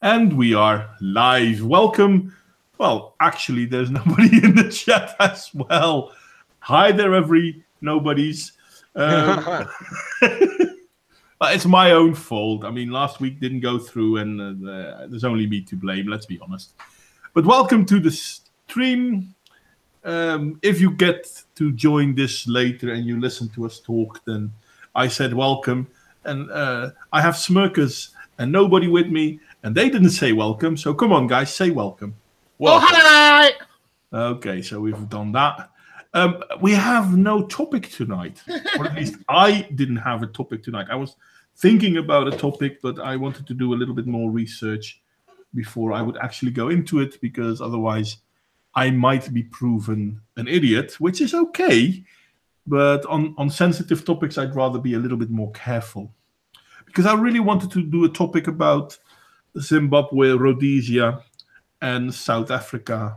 And we are live. Welcome. Well, actually, there's nobody in the chat as well. Hi there, nobodies. It's my own fault. I mean, last week didn't go through, and there's only me to blame, let's be honest. But welcome to the stream. If you get to join this later and you listen to us talk, then I said welcome. And I have Smirkers and nobody with me. And they didn't say welcome, so come on, guys, say welcome. Welcome. Oh, hi! Okay, so we've done that. We have no topic tonight, or at least I didn't have a topic tonight. I was thinking about a topic, but I wanted to do a little bit more research before I would actually go into it, because otherwise I might be proven an idiot, which is okay. But on sensitive topics, I'd rather be a little bit more careful, because I really wanted to do a topic about Zimbabwe, Rhodesia, and South Africa.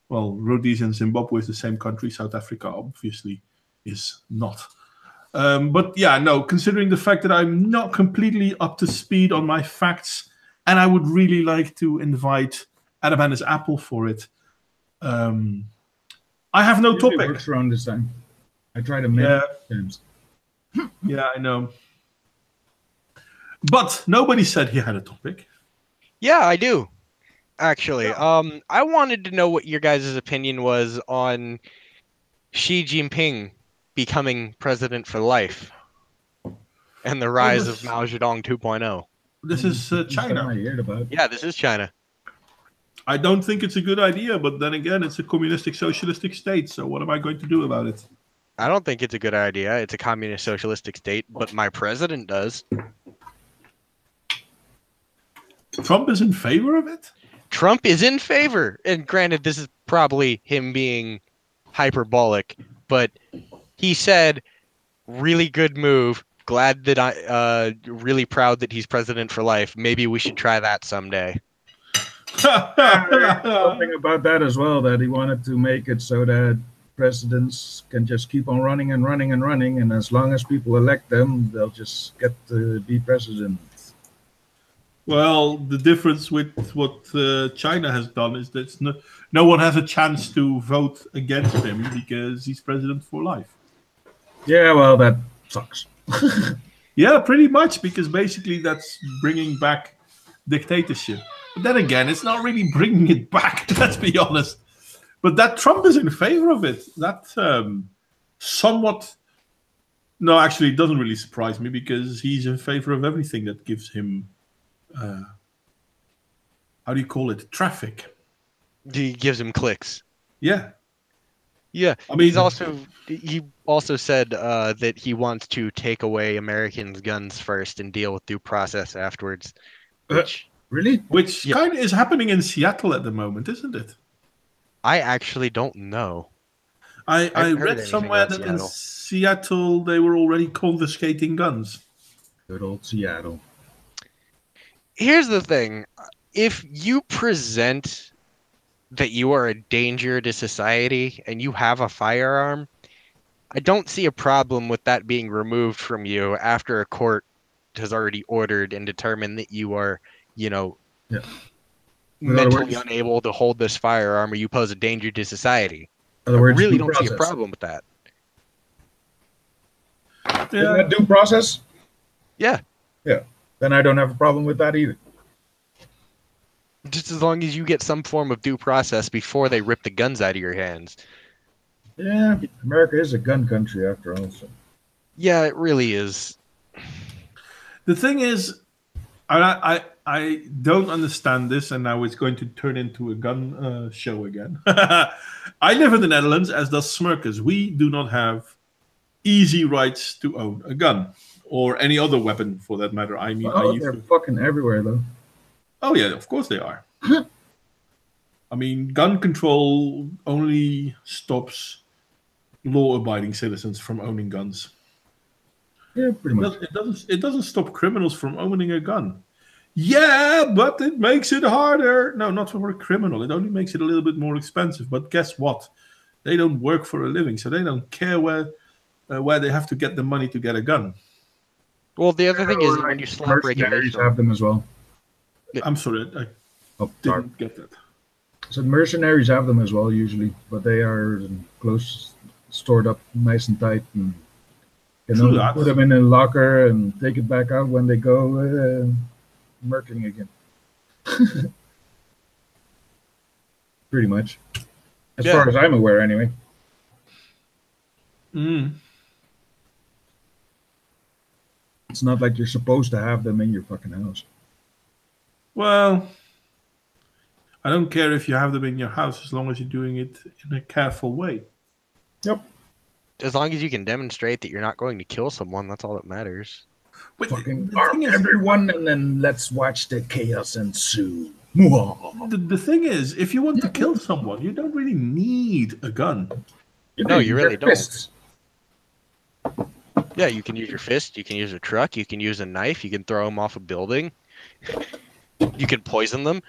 Well, Rhodesia and Zimbabwe is the same country. South Africa, obviously, is not. But yeah, no, considering the fact that I'm not completely up to speed on my facts, and I would really like to invite Adam and his Apple for it. I have no topic. It works around this time. I tried to make games. Yeah, I know. But nobody said he had a topic. Yeah, I do. Actually, I wanted to know what your guys' opinion was on Xi Jinping becoming president for life and the rise of Mao Zedong 2.0. This is China. Yeah, this is China. I don't think it's a good idea, but then again, it's a communistic socialistic state, so what am I going to do about it? I don't think it's a good idea. It's a communist socialistic state, but my president does. Trump is in favor of it? Trump is in favor. And granted, this is probably him being hyperbolic, but he said, really good move. Glad that really proud that he's president for life. Maybe we should try that someday. Something about that as well, that he wanted to make it so that presidents can just keep on running and running and running, and as long as people elect them, they'll just get to be president. Well, the difference with what China has done is that no one has a chance to vote against him because he's president for life. Yeah, well, that sucks. Yeah, pretty much, because basically that's bringing back dictatorship. But then again, it's not really bringing it back, let's be honest. But that Trump is in favor of it. That somewhat... No, actually, it doesn't really surprise me, because he's in favor of everything that gives him... how do you call it? Traffic. He gives him clicks. Yeah. Yeah. I mean, he also said that he wants to take away Americans' guns first and deal with due process afterwards. Really? Which kind of is happening in Seattle at the moment, isn't it? I actually don't know. I read somewhere that in Seattle they were already confiscating guns. Good old Seattle. Here's the thing. If you present that you are a danger to society and you have a firearm, I don't see a problem with that being removed from you after a court has already ordered and determined that you are, mentally unable to hold this firearm, or you pose a danger to society. I really don't see a problem with that. Is that due process? Yeah. Yeah. Then I don't have a problem with that either. Just as long as you get some form of due process before they rip the guns out of your hands. Yeah, America is a gun country after all. So. Yeah, it really is. The thing is, I don't understand this, and now it's going to turn into a gun show again. I live in the Netherlands, as does Smirkers. We do not have easy rights to own a gun, or any other weapon for that matter. I mean, they're fucking everywhere, though. Oh yeah, of course they are. I mean, gun control only stops law-abiding citizens from owning guns. Yeah, pretty much. It doesn't stop criminals from owning a gun. Yeah, but it makes it harder. No, not for a criminal. It only makes it a little bit more expensive. But guess what? They don't work for a living, so they don't care where they have to get the money to get a gun. Well, the other thing is when you slap regulations, have them as well. I'm sorry, I Oh, sorry. didn't get that. So mercenaries have them as well usually, but they are close, stored up nice and tight, and can True only that. put them in a locker and take it back out when they go merking again. Pretty much, as Yeah. far as I'm aware, anyway. Mm. It's not like you're supposed to have them in your fucking house. Well, I don't care if you have them in your house as long as you're doing it in a careful way. Yep. As long as you can demonstrate that you're not going to kill someone, that's all that matters. But Fucking the arm thing is, everyone, and then let's watch the chaos ensue. the thing is, if you want to kill someone, you don't really need a gun. No, you really don't. Fists. Yeah, you can use your fist, you can use a truck, you can use a knife, you can throw them off a building, you can poison them,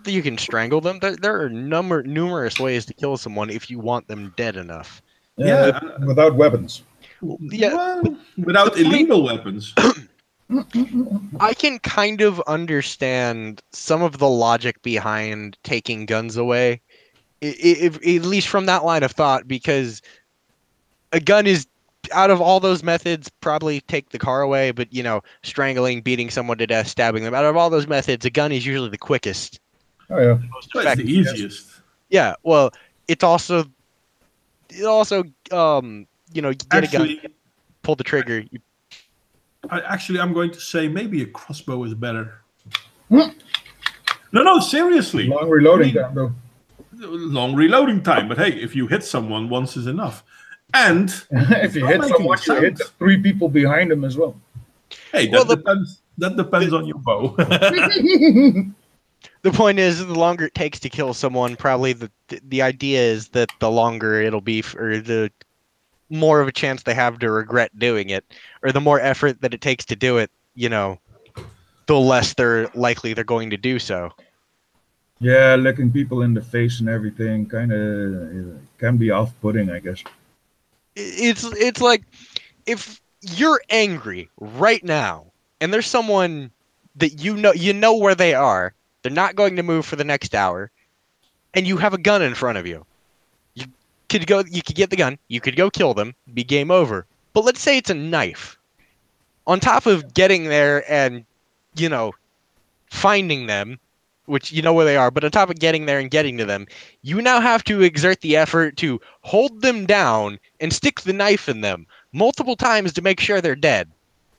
you can strangle them. There are numerous ways to kill someone if you want them dead enough. Yeah. Without weapons. Yeah, Well, without illegal weapons. I can kind of understand some of the logic behind taking guns away, at least from that line of thought, because a gun is, out of all those methods, probably take the car away, but strangling, beating someone to death, stabbing them, out of all those methods, a gun is usually the quickest. Oh yeah. Most Well, it's effective. the easiest. Yeah, well, it also you get Actually, a gun, pull the trigger. I'm going to say maybe a crossbow is better. No, seriously. Long reloading time though. Long reloading time, but hey, if you hit someone once is enough. And if you hit someone, you hit the 3 people behind them as well. Hey, that depends on your bow. The point is, the longer it takes to kill someone, probably the idea is that the longer it'll be, or the more of a chance they have to regret doing it, or the more effort that it takes to do it, the less they're likely they're going to do so. Yeah, looking people in the face and everything kind of can be off-putting, I guess. It's like, if you're angry right now and there's someone that you know where they are, they're not going to move for the next hour, and you have a gun in front of you. You could get the gun, you could go kill them, be game over. But let's say it's a knife. On top of getting there and, finding them, which you know where they are, but on top of getting there and getting to them, you now have to exert the effort to hold them down and stick the knife in them multiple times to make sure they're dead.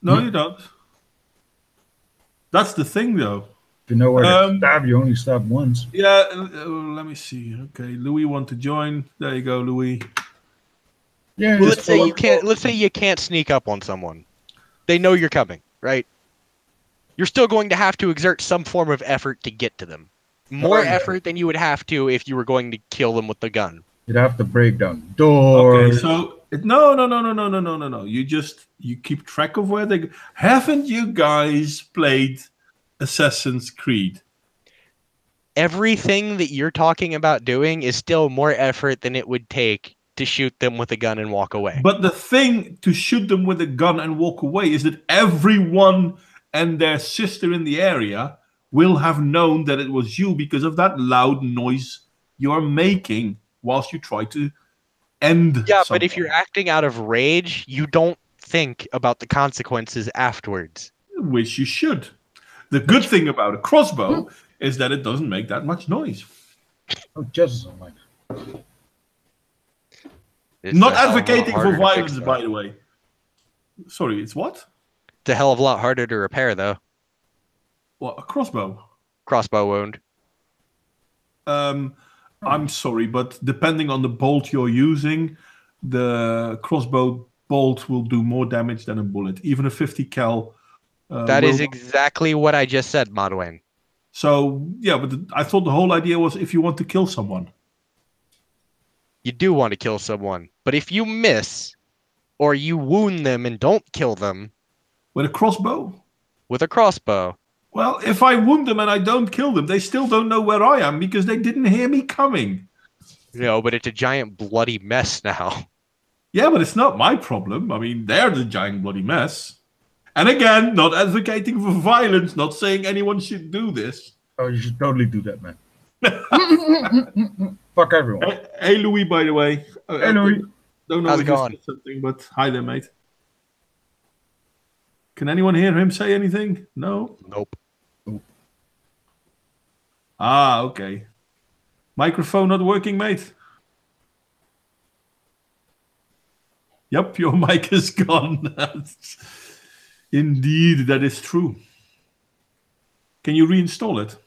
No, you don't. That's the thing, though. If you know where to stab, you only stab once. Yeah, let me see. Okay, Loui want to join. There you go, Loui. Yeah. Well, let's say you can't sneak up on someone. They know you're coming, right? You're still going to have to exert some form of effort to get to them. More effort than you would have to if you were going to kill them with the gun. You'd have to break down doors. Okay, so no. You keep track of where they go. Haven't you guys played Assassin's Creed? Everything that you're talking about doing is still more effort than it would take to shoot them with a gun and walk away. But the thing to shoot them with a gun and walk away is that everyone and their sister in the area will have known that it was you because of that loud noise you're making whilst you try to end someone. But if you're acting out of rage, you don't think about the consequences afterwards. Which you should. The good thing about a crossbow is that it doesn't make that much noise. Oh, just so much. Not advocating for violence, by the way. Sorry, it's what? It's a hell of a lot harder to repair, though. What, a crossbow? Crossbow wound. I'm sorry, but depending on the bolt you're using, the crossbow bolt will do more damage than a bullet. Even a 50 cal. That is exactly what I just said, Modwain. So, yeah, but I thought the whole idea was if you want to kill someone. You do want to kill someone. But if you miss, or you wound them and don't kill them... With a crossbow? With a crossbow. Well, if I wound them and I don't kill them, they still don't know where I am because they didn't hear me coming. No, but it's a giant bloody mess now. Yeah, but it's not my problem. I mean, they're the giant bloody mess. And again, not advocating for violence, not saying anyone should do this. Oh, you should totally do that, man. Fuck everyone. Hey, Loui, by the way. Hey, Loui. Don't know How's if it you going? said something, but hi there, mate. Can anyone hear him say anything? No? Nope. Ah, okay. Microphone not working, mate? Yep, your mic is gone. Indeed, that is true. Can you reinstall it?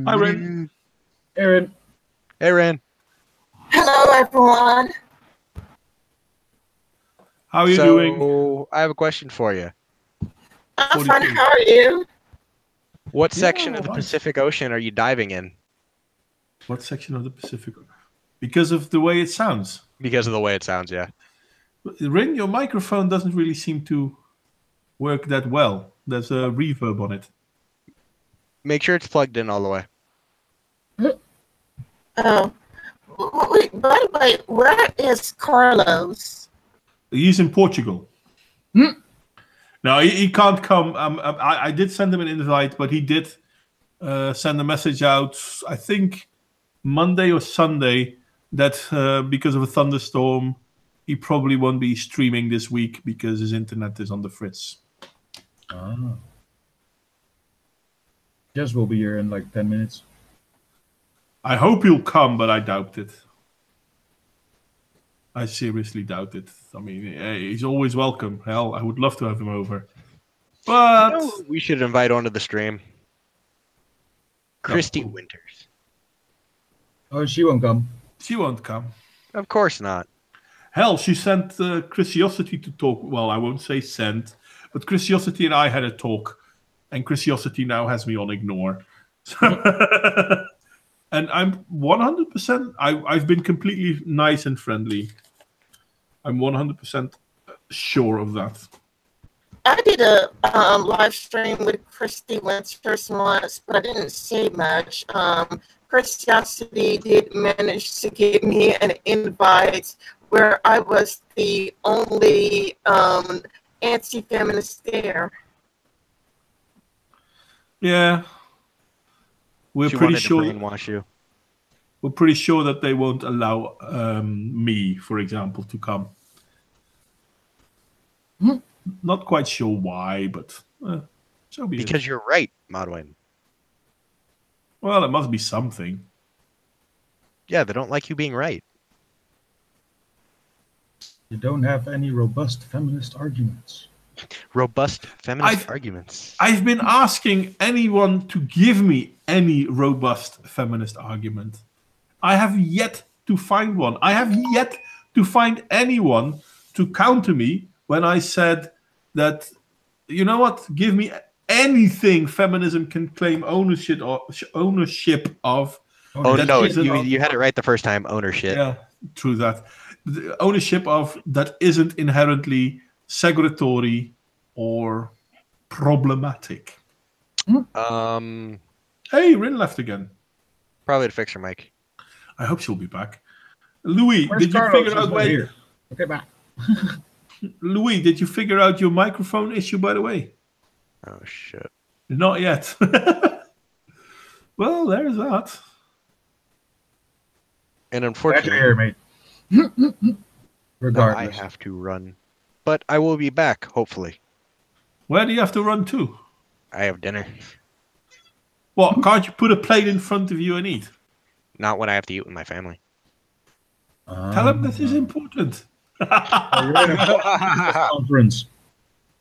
Hi, Ren. Aaron. Aaron. Hello, everyone. How are you doing? I have a question for you. I'm fine. How are you? What Yeah, section of the nice. Pacific Ocean are you diving in? What section of the Pacific? Because of the way it sounds. Because of the way it sounds, yeah. Ren, your microphone doesn't really seem to work that well. There's a reverb on it. Make sure it's plugged in all the way. Oh, wait, by the way, where is Carlos? He's in Portugal. No, he can't come. I did send him an invite, but he did send a message out, I think Monday or Sunday, that because of a thunderstorm, he probably won't be streaming this week because his internet is on the fritz. Ah. Jess will be here in like 10 minutes. I hope he'll come, but I doubt it. I seriously doubt it. I mean, he's always welcome. Hell, I would love to have him over. But We should invite onto the stream. Christy Winters. Oh, she won't come. she won't come. Of course not. Hell, she sent Chrisiosity to talk. Well, I won't say sent, but Chrisiosity and I had a talk, and Chrisiosity now has me on ignore. And I'm 100%. I've been completely nice and friendly. I'm 100% sure of that. I did a live stream with Christy Winters once, but I didn't say much. Christiosity did manage to give me an invite where I was the only anti-feminist there. Yeah, we're She pretty wanted to sure. brainwash you. We're pretty sure that they won't allow me, for example, to come. Not quite sure why, but so be it. Because you're right, Modwain. Well, it must be something. Yeah, they don't like you being right. You don't have any robust feminist arguments. Robust feminist arguments. I've been asking anyone to give me any robust feminist argument. I have yet to find one. I have yet to find anyone to counter me when I said that, you know what, give me anything feminism can claim ownership of. Oh, that no, isn't- you had it right the first time. Ownership. Yeah, true that. The ownership of that isn't inherently segregatory or problematic. Hey, Rin left again. Probably to fix her mic. I hope she'll be back. Louis, Where's did you Carlos? figure out He's not where? here. Okay, bye. Louis, did you figure out your microphone issue? By the way, Oh shit. not yet. Well, there's that. And Glad you're unfortunately, here, mate. now I Regardless. have to run. But I will be back, hopefully. Where do you have to run to? I have dinner. What? Can't you put a plate in front of you and eat? Not when I have to eat with my family. Tell them this is important. You're in a conference.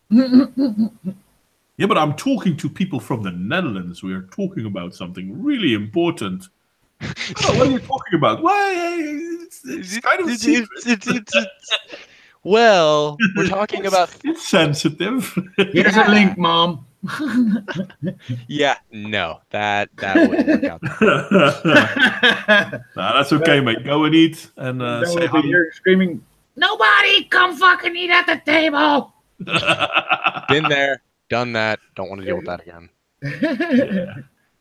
Yeah, but I'm talking to people from the Netherlands. We are talking about something really important. Oh, what are you talking about? Well, it's kind of secret. Well, we're talking about. It's sensitive. Here's a link, Mom. Yeah, no, that wouldn't work out. Nah, that's okay, mate. Go and eat and Then say we'll hi. be here screaming, "Nobody come fucking eat at the table!" Been there, done that. Don't want to deal with that again. Yeah.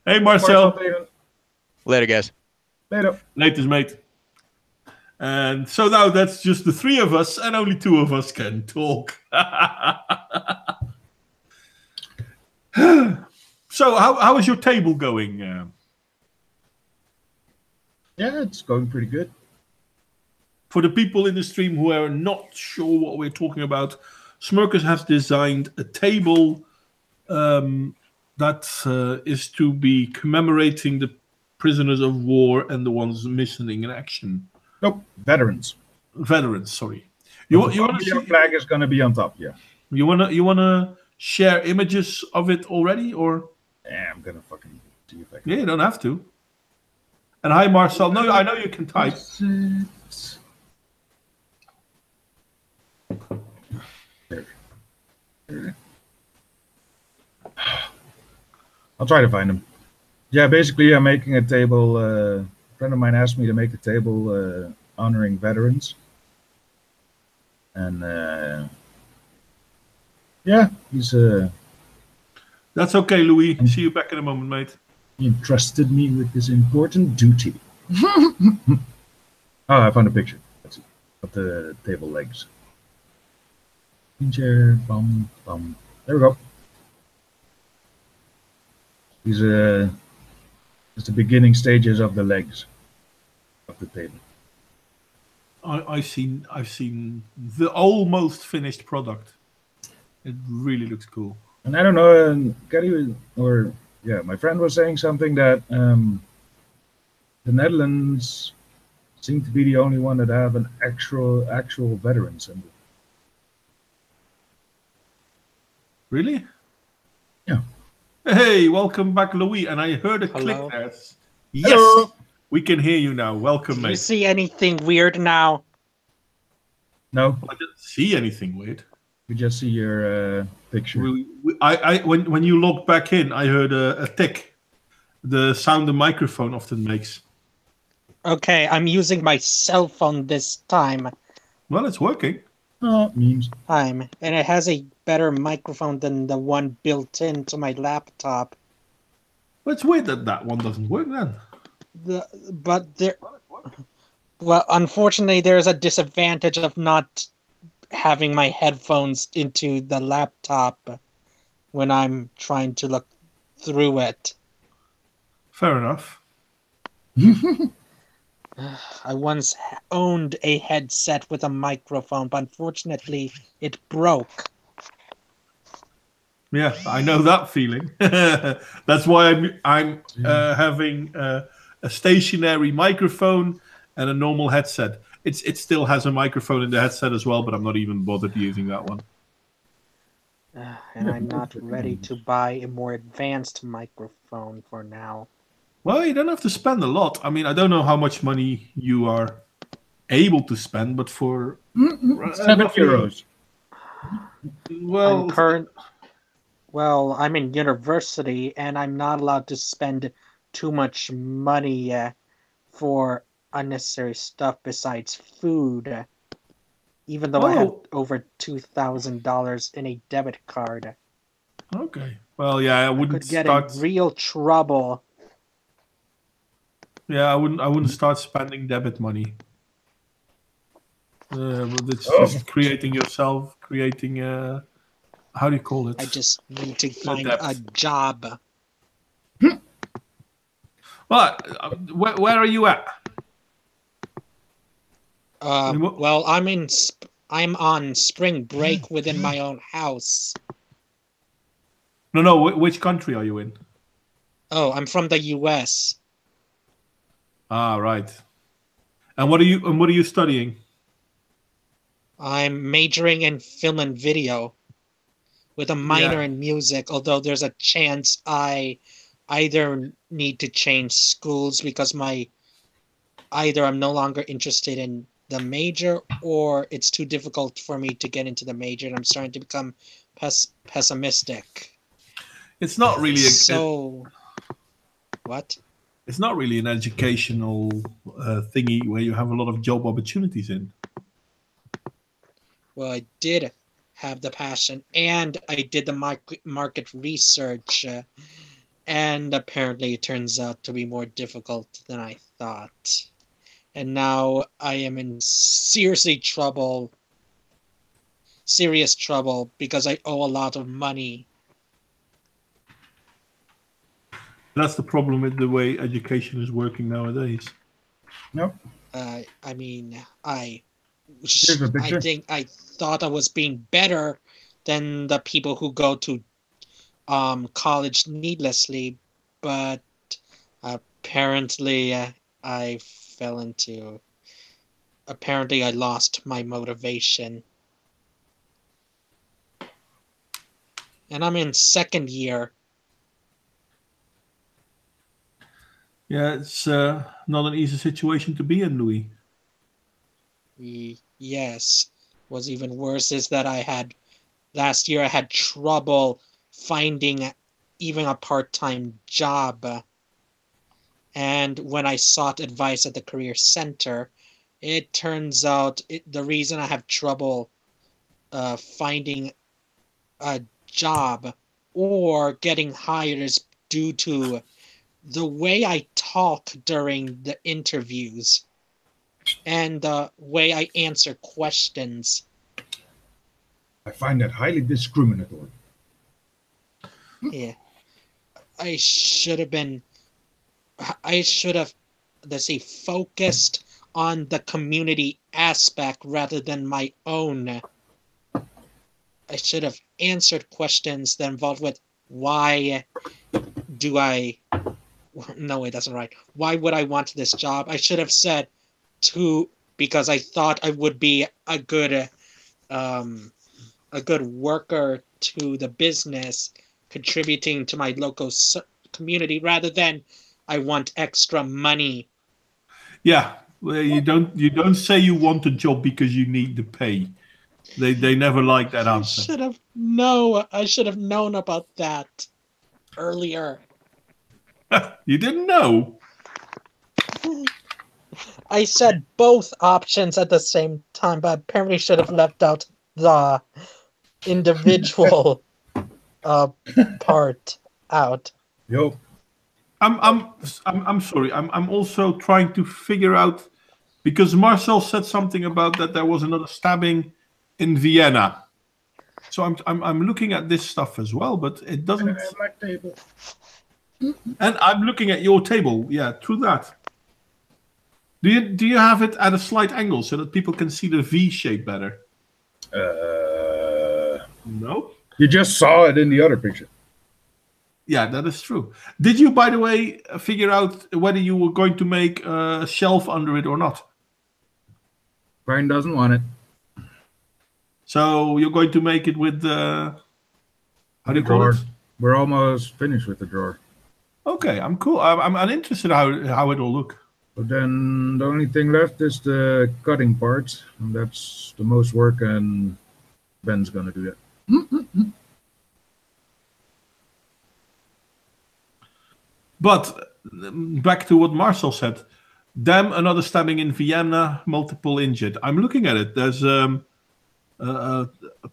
Hey, Marcel. Later, guys. Later. Latest, mate. And so now that's just the three of us, and only two of us can talk. So how is your table going? Yeah, it's going pretty good. For the people in the stream who are not sure what we're talking about, Smurkers has designed a table that is to be commemorating the prisoners of war and the ones missing in action. Nope, veterans. Veterans, sorry. You want want your flag is going to be on top, yeah. You wanna share images of it already, or? Yeah, I'm gonna fucking see if I can. Yeah, you don't have to. And hi, Marcel. No, I know you can type. There. I'll try to find them. Yeah, basically, I'm making a table. A friend of mine asked me to make a table honoring veterans, and yeah, he's That's okay, Loui. See you back in a moment, mate. he entrusted me with this important duty. Oh, I found a picture. That's it. Of the table legs. Chair, bum, bum. There we go. These are just the beginning stages of the legs of the table. I've seen the almost finished product. It really looks cool. And I don't know, Gary my friend was saying something that the Netherlands seem to be the only one that have an actual veteran symbol. Really? Yeah. Hey, welcome back, Loui. And I heard a Hello. click there. Yes, Hello. we can hear you now. Welcome, Do mate. you see anything weird now? No, I didn't see anything weird. we just see your picture. When you logged back in, I heard a tick. The sound the microphone often makes. Okay, I'm using my cell phone this time. Well, it's working. Oh, memes. And it has a better microphone than the one built into my laptop. But it's weird that one doesn't work then. Well, unfortunately, there's a disadvantage of not having my headphones into the laptop when I'm trying to look through it. Fair enough. I once owned a headset with a microphone, but unfortunately, it broke. Yeah, I know that feeling. That's why I'm having a stationary microphone and a normal headset. It still has a microphone in the headset as well, but I'm not even bothered using that one. And I'm not ready to buy a more advanced microphone for now. Well, you don't have to spend a lot. I mean, I don't know how much money you are able to spend, but for €7. Well, I'm in university, and I'm not allowed to spend too much money for unnecessary stuff besides food, even though I have over $2,000 in a debit card. Okay. Well, yeah, I wouldn't Could get start. in real trouble. Yeah, I wouldn't start spending debit money. But it's just creating how do you call it? I just need to find debt. a job. Well, where are you at? Well, I'm on spring break within my own house. No. Which country are you in? Oh, I'm from the US. Ah, right. And what are you studying? I'm majoring in film and video with a minor in music, although there's a chance I either need to change schools because either I'm no longer interested in the major or it's too difficult for me to get into the major and I'm starting to become pessimistic. It's not really what? It's not really an educational thingy where you have a lot of job opportunities in. Well, I did have the passion, and I did the market research, and apparently it turns out to be more difficult than I thought. And now I am in serious trouble because I owe a lot of money. That's the problem with the way education is working nowadays. No. I mean, I picture. think I thought I was being better than the people who go to college needlessly, but apparently I fell into. Apparently, I lost my motivation. And I'm in second year. Yeah, it's not an easy situation to be in, Loui. Yes. What's even worse is that last year I had trouble finding even a part-time job. And when I sought advice at the career center, it turns out the reason I have trouble finding a job or getting hired is due to the way I talk during the interviews and the way I answer questions. I find that highly discriminatory. Yeah. I should have, let's say, focused on the community aspect rather than my own. I should have answered questions that involved with why do I... No, wait, that's not right. Why would I want this job? I should have said because I thought I would be a good worker to the business, contributing to my local community, rather than I want extra money. Yeah, well, you don't say you want a job because you need the pay. They never like that answer. I should have known about that earlier. You didn't know? I said both options at the same time, but apparently should have left out the individual part out. Yo. I'm sorry. I'm also trying to figure out, because Marcel said something about that there was another stabbing in Vienna. So I'm looking at this stuff as well, but it doesn't. My table. And I'm looking at your table. Yeah, true that. Do you have it at a slight angle so that people can see the V shape better? No. You just saw it in the other picture. Yeah, that is true. Did you, by the way, figure out whether you were going to make a shelf under it or not? Brian doesn't want it. So you're going to make it with the... How do you call it? We're almost finished with the drawer. Okay, I'm cool. I'm interested how it'll look. But then the only thing left is the cutting part, and that's the most work, and Ben's gonna do that. But back to what Marcel said. Damn, another stabbing in Vienna, multiple injured. I'm looking at it. There's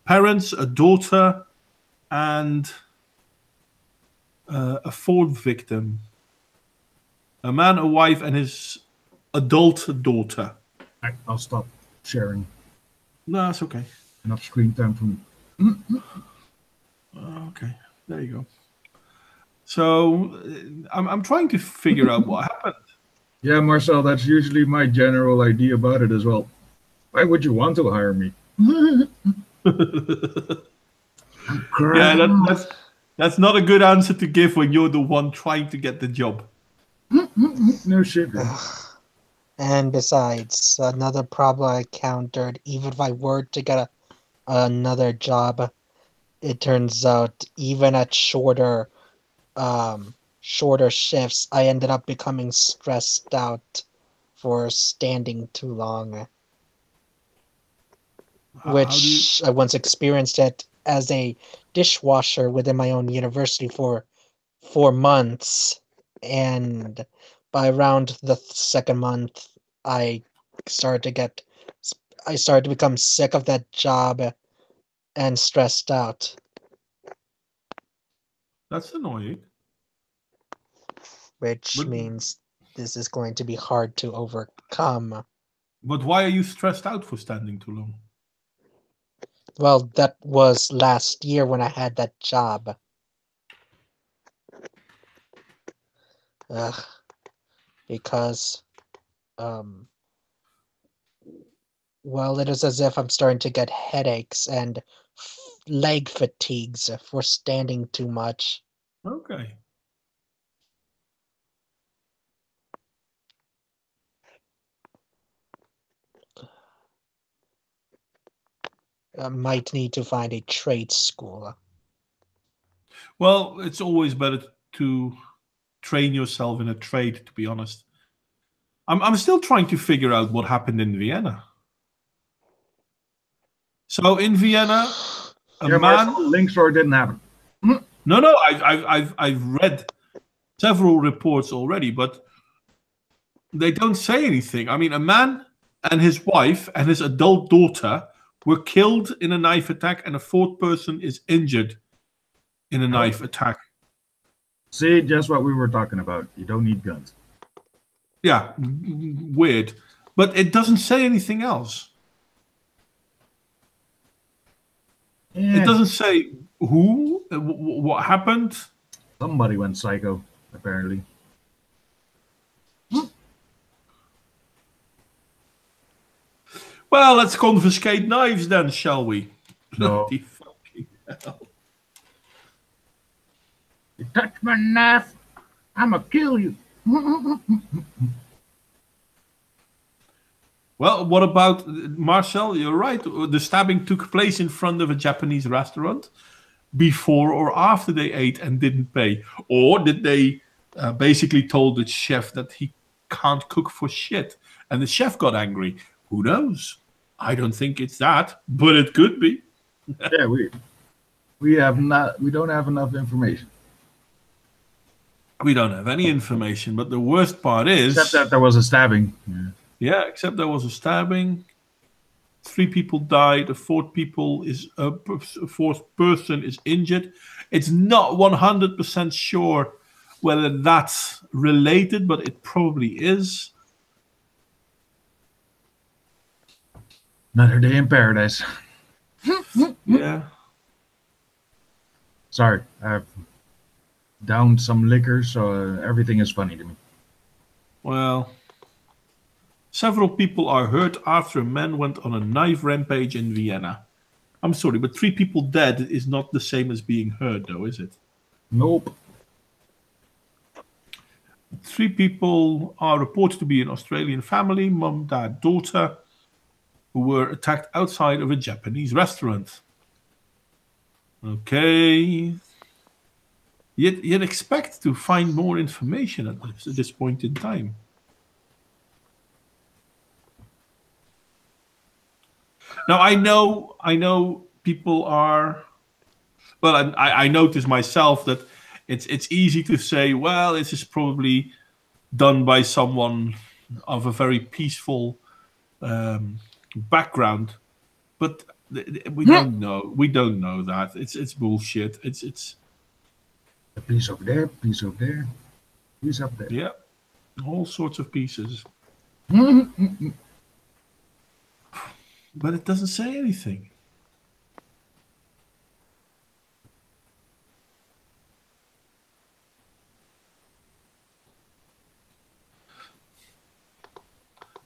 parents, a daughter, and a fourth victim. A man, a wife, and his adult daughter. I'll stop sharing. No, that's okay. Enough screen time for me. Okay, there you go. So I'm trying to figure out what happened. Yeah, Marcel, that's usually my general idea about it as well. Why would you want to hire me? Yeah, that's not a good answer to give when you're the one trying to get the job. No shit. And besides, another problem I encountered, even if I were to get another job, it turns out even at shorter shifts, I ended up becoming stressed out for standing too long. Which I once experienced it as a dishwasher within my own university for 4 months. And by around the second month, I started to become sick of that job, and stressed out. That's annoying. Which But- means this is going to be hard to overcome. But why are you stressed out for standing too long? Well, that was last year when I had that job. Ugh. Because, well, it is as if I'm starting to get headaches and leg fatigues for standing too much. Okay. I might need to find a trade school. Well, it's always better to train yourself in a trade, to be honest. I'm still trying to figure out what happened in Vienna. So in Vienna, a Yeah, man. Marcel, the link store didn't happen. No. I've read several reports already, but they don't say anything. I mean, a man and his wife and his adult daughter were killed in a knife attack, and a fourth person is injured in a knife attack. See, just what we were talking about. You don't need guns. Yeah, weird. But it doesn't say anything else. Yeah, It doesn't say who, what happened. somebody went psycho, apparently. Well, let's confiscate knives then, shall we? No. Bloody fucking hell. You touch my knife, I'ma kill you. Well, what about Marcel? You're right. The stabbing took place in front of a Japanese restaurant before or after they ate and didn't pay, or did they basically told the chef that he can't cook for shit, and the chef got angry? Who knows? I don't think it's that, but it could be. Yeah, we don't have enough information. We don't have any information, but the worst part is... Except that there was a stabbing. Yeah, except there was a stabbing. 3 people died. A fourth person is injured. It's not 100% sure whether that's related, but it probably is. Another day in paradise. Yeah. Sorry, I've downed some liquor, so everything is funny to me. Well, several people are hurt after a man went on a knife rampage in Vienna. I'm sorry, but 3 people dead is not the same as being hurt, though, is it? Nope. 3 people are reported to be an Australian family, mum, dad, daughter, who were attacked outside of a Japanese restaurant. Okay. You'd expect to find more information at this point in time. Now, I know people are... Well, I notice myself that it's easy to say, well, this is probably done by someone of a very peaceful background, but we don't know. We don't know that. It's bullshit. It's A piece over there, piece over there, piece up there. yeah, all sorts of pieces. But it doesn't say anything.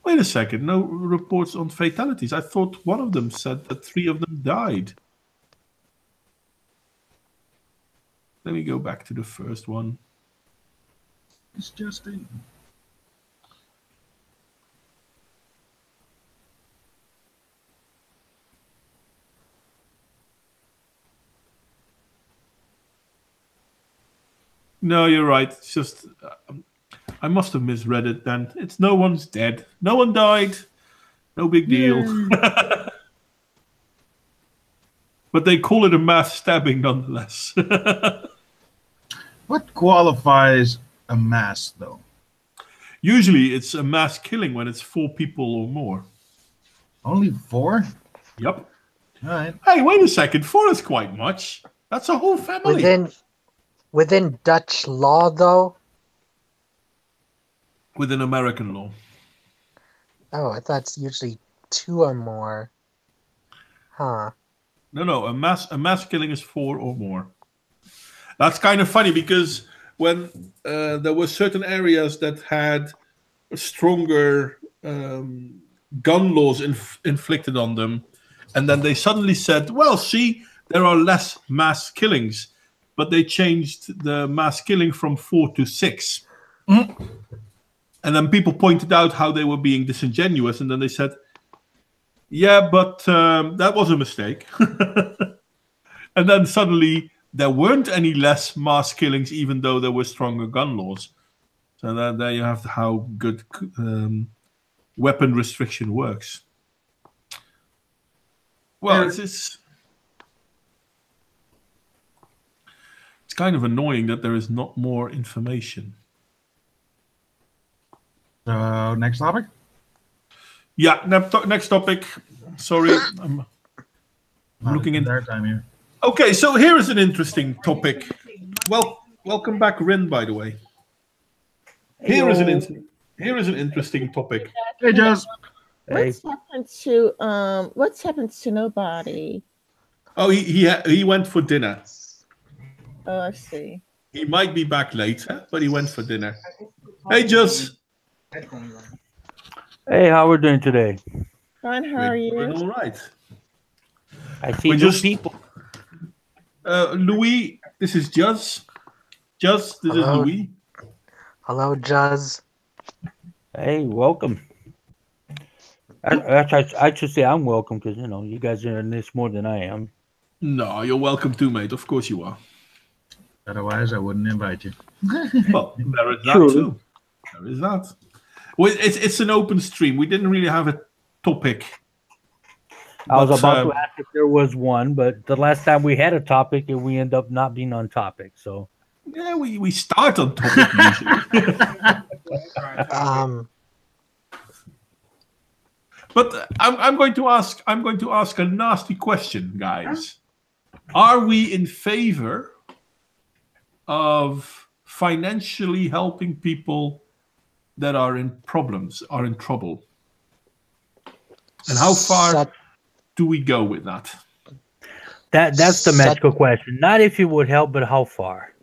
Wait a second, no reports on fatalities. I thought one of them said that 3 of them died. Let me go back to the first one. It's just a... No, you're right. It's just... I must have misread it then. It's no one's dead. No one died. No big deal. But they call it a mass stabbing nonetheless. What qualifies a mass, though? Usually it's a mass killing when it's 4 people or more. Only 4? Yep. All right. Hey, wait a second. 4 is quite much. That's a whole family. Within Dutch law, though. Within American law. Oh, I thought it's usually 2 or more. Huh. No. A mass killing is 4 or more. That's kind of funny because when there were certain areas that had stronger gun laws inflicted on them, and then they suddenly said, well, see, there are less mass killings, but they changed the mass killing from 4 to 6. Mm-hmm. And then people pointed out how they were being disingenuous, and then they said, yeah, but that was a mistake. And then suddenly there weren't any less mass killings, even though there were stronger gun laws. So there you have how good weapon restriction works. Well, it's kind of annoying that there is not more information. So next topic. Yeah, next topic. Sorry, I'm looking in. Time here. Okay, so here is an interesting topic. Well, welcome back, Rin. By the way, here is an interesting topic. Hey, Jazz. What's happened to nobody? Oh, he went for dinner. Oh, I see. He might be back later, but he went for dinner. Hey, Juz. Hey, how are we doing today? Fine, how are you? We're all right. I see new people. Loui, this is Juz. Juz, this is Loui. Hello, Juz. Hey, welcome. I should say I'm welcome because, you know, you guys are in this more than I am. No, you're welcome too, mate. Of course you are. Otherwise, I wouldn't invite you. Well, there is that too. There is that. Well, it's an open stream. We didn't really have a topic. I was about to ask if there was one, but the last time we had a topic, and we end up not being on topic. So yeah, we start on topic usually. But I'm going to ask a nasty question, guys. Are we in favor of financially helping people that are in problems, are in trouble? And how far do we go with that? That's the magical question. Not if it would help, but how far?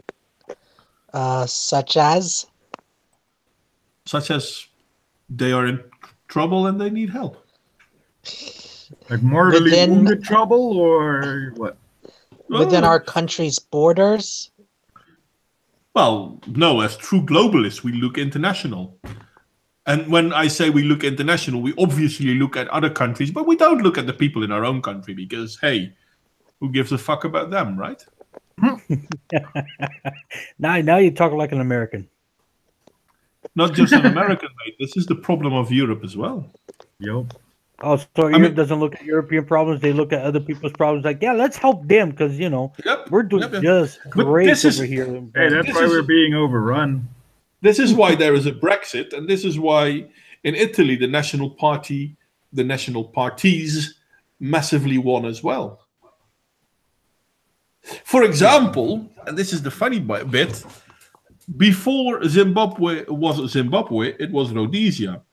Such as they are in trouble and they need help. Like mortally wounded trouble, or what? Within our country's borders? Well, no, as true globalists, we look international. And when I say we look international, we obviously look at other countries, but we don't look at the people in our own country because, hey, who gives a fuck about them, right? Now you talk like an American. Not just an American, mate. This is the problem of Europe as well. Yep. Oh, so Europe doesn't look at European problems. They look at other people's problems like, yeah, let's help them because, you know, we're doing just great over here. Hey, that's why we're being overrun. This is why there is a Brexit, and this is why in Italy the national parties massively won as well. For example, and this is the funny bit, before Zimbabwe was Zimbabwe, it was Rhodesia,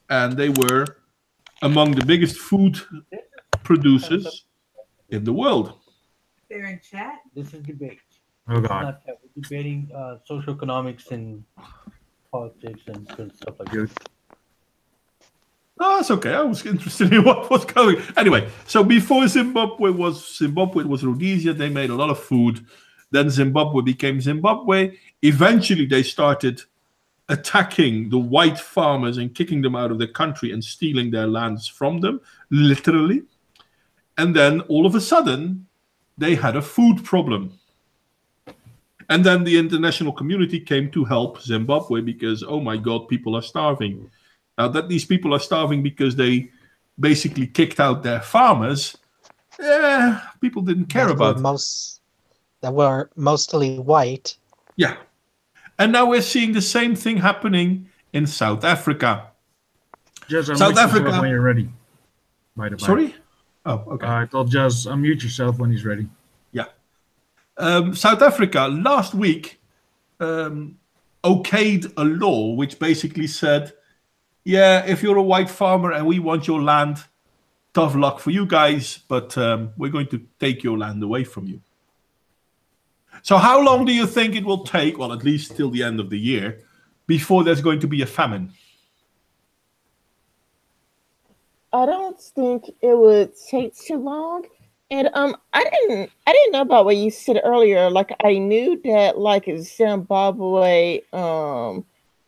and they were among the biggest food producers in the world. They're in chat. This is debate. Oh God. Not that. We're debating social economics and politics and stuff like that. Oh, that's okay. I was interested in what was going. Anyway, so before Zimbabwe, it was Rhodesia. They made a lot of food. Then Zimbabwe became Zimbabwe. Eventually, they started attacking the white farmers and kicking them out of the country and stealing their lands from them, literally. And then all of a sudden, they had a food problem. And then the international community came to help Zimbabwe because, oh my God, people are starving. Now that these people are starving because they basically kicked out their farmers, people didn't care about that were mostly white. Yeah. And now we're seeing the same thing happening in South Africa. Just South Africa. when you're ready. Sorry? Oh, okay. I thought just unmute yourself when he's ready. Yeah. South Africa last week okayed a law which basically said, yeah, if you're a white farmer and we want your land, tough luck for you guys, but we're going to take your land away from you. So how long do you think it will take, well, at least till the end of the year, before there's going to be a famine? I don't think it would take too long. And I didn't know about what you said earlier. Like I knew that like Zimbabwe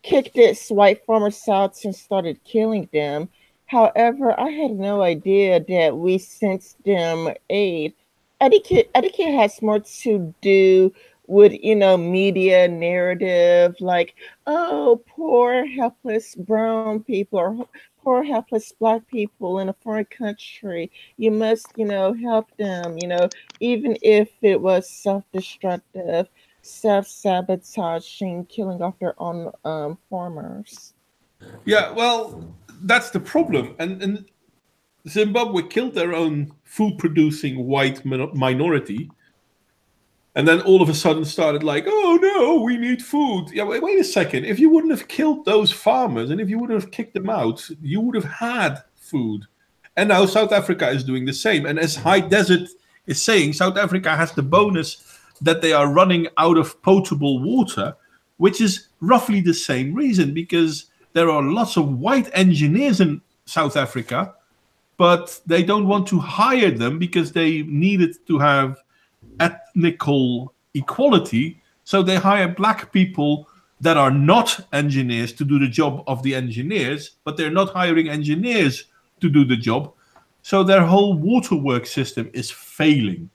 kicked its white farmers out and started killing them. However, I had no idea that we sent them aid. I think it has more to do with media narrative, like oh poor helpless brown people or poor helpless black people in a foreign country. You must help them, even if it was self-destructive, self-sabotaging, killing off their own farmers. Yeah, well, that's the problem. And Zimbabwe killed their own food-producing white minority, and then all of a sudden started like, oh no, we need food. Yeah, wait a second. If you wouldn't have killed those farmers and if you wouldn't have kicked them out, you would have had food. And now South Africa is doing the same. And as High Desert is saying, South Africa has the bonus that they are running out of potable water, which is roughly the same reason, because there are lots of white engineers in South Africa, but they don't want to hire them because they needed to have ethnical equality. So they hire black people that are not engineers to do the job of the engineers, but they're not hiring engineers to do the job. So their whole waterworks system is failing.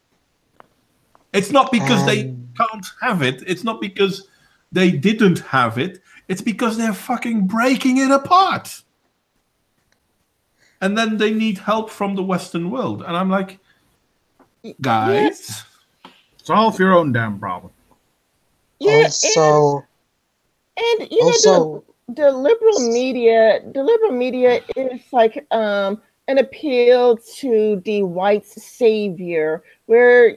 It's not because they can't have it. It's not because they didn't have it. It's because they're fucking breaking it apart. And then they need help from the Western world. And I'm like, guys, solve your own damn problem. Yeah, also, and you know the liberal media is like an appeal to the white savior, where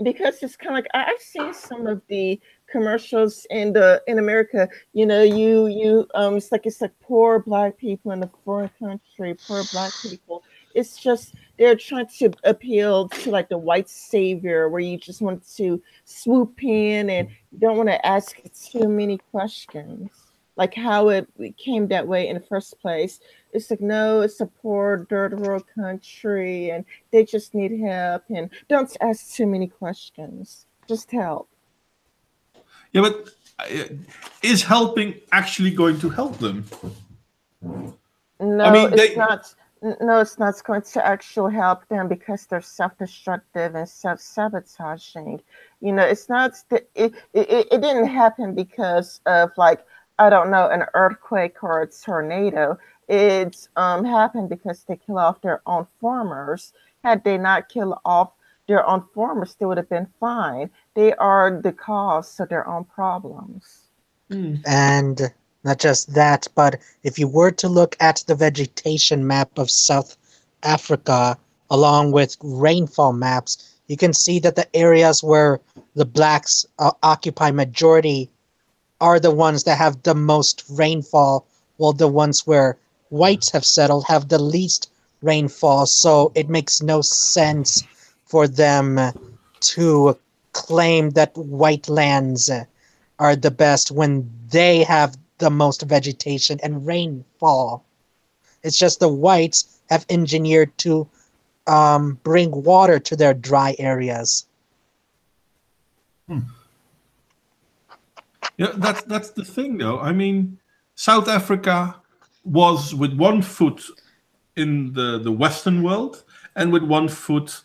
because it's kind of like I've seen some of the commercials in America. It's like poor black people in a foreign country, poor black people. It's just they're trying to appeal to like the white savior, where you just want to swoop in and you don't want to ask too many questions, like how it came that way in the first place. It's like, no, it's a poor, third world country, and they just need help. And don't ask too many questions. Just help. Yeah, but is helping actually going to help them? No, I mean, it's not. No, it's not going to actually help them because they're self-destructive and self-sabotaging. It's not. It didn't happen because of like, I don't know, an earthquake or a tornado. It's happened because they kill off their own farmers. Had they not killed off their own farmers, they would have been fine. They are the cause of their own problems. And not just that, but if you were to look at the vegetation map of South Africa along with rainfall maps, you can see that the areas where the blacks occupy majority are the ones that have the most rainfall, while the ones where whites have settled have the least rainfall. So it makes no sense for them to claim that white lands are the best when they have the most vegetation and rainfall. It's just the whites have engineered to bring water to their dry areas. Yeah, that's the thing, though. I mean, South Africa was with one foot in the Western world and with one foot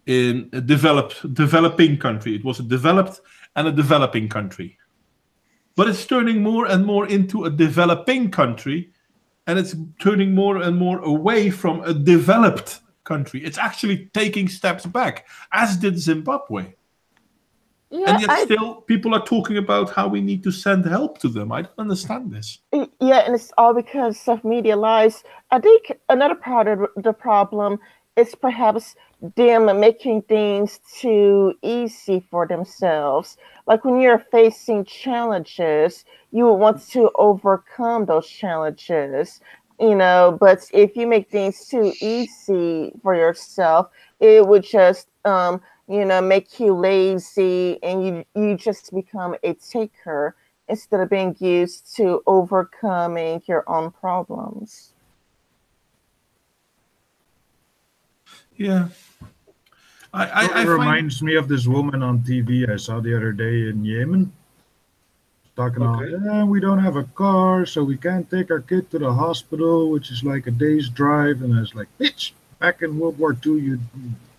in a developing country. It was a developed and a developing country. But it's turning more and more into a developing country, and it's turning more and more away from a developed country. It's actually taking steps back, as did Zimbabwe. Yeah, and yet still people are talking about how we need to send help to them. I don't understand this. Yeah, and it's all because of media lies. I think another part of the problem it's perhaps them making things too easy for themselves. Like when you're facing challenges, you would want to overcome those challenges, but if you make things too easy for yourself, it would just make you lazy, and you just become a taker instead of being used to overcoming your own problems. Yeah. I It find reminds me of this woman on TV I saw the other day in Yemen. Talking about, okay. yeah, we don't have a car, so we can't take our kid to the hospital, which is like a day's drive. And I was like, bitch, back in World War II, you'd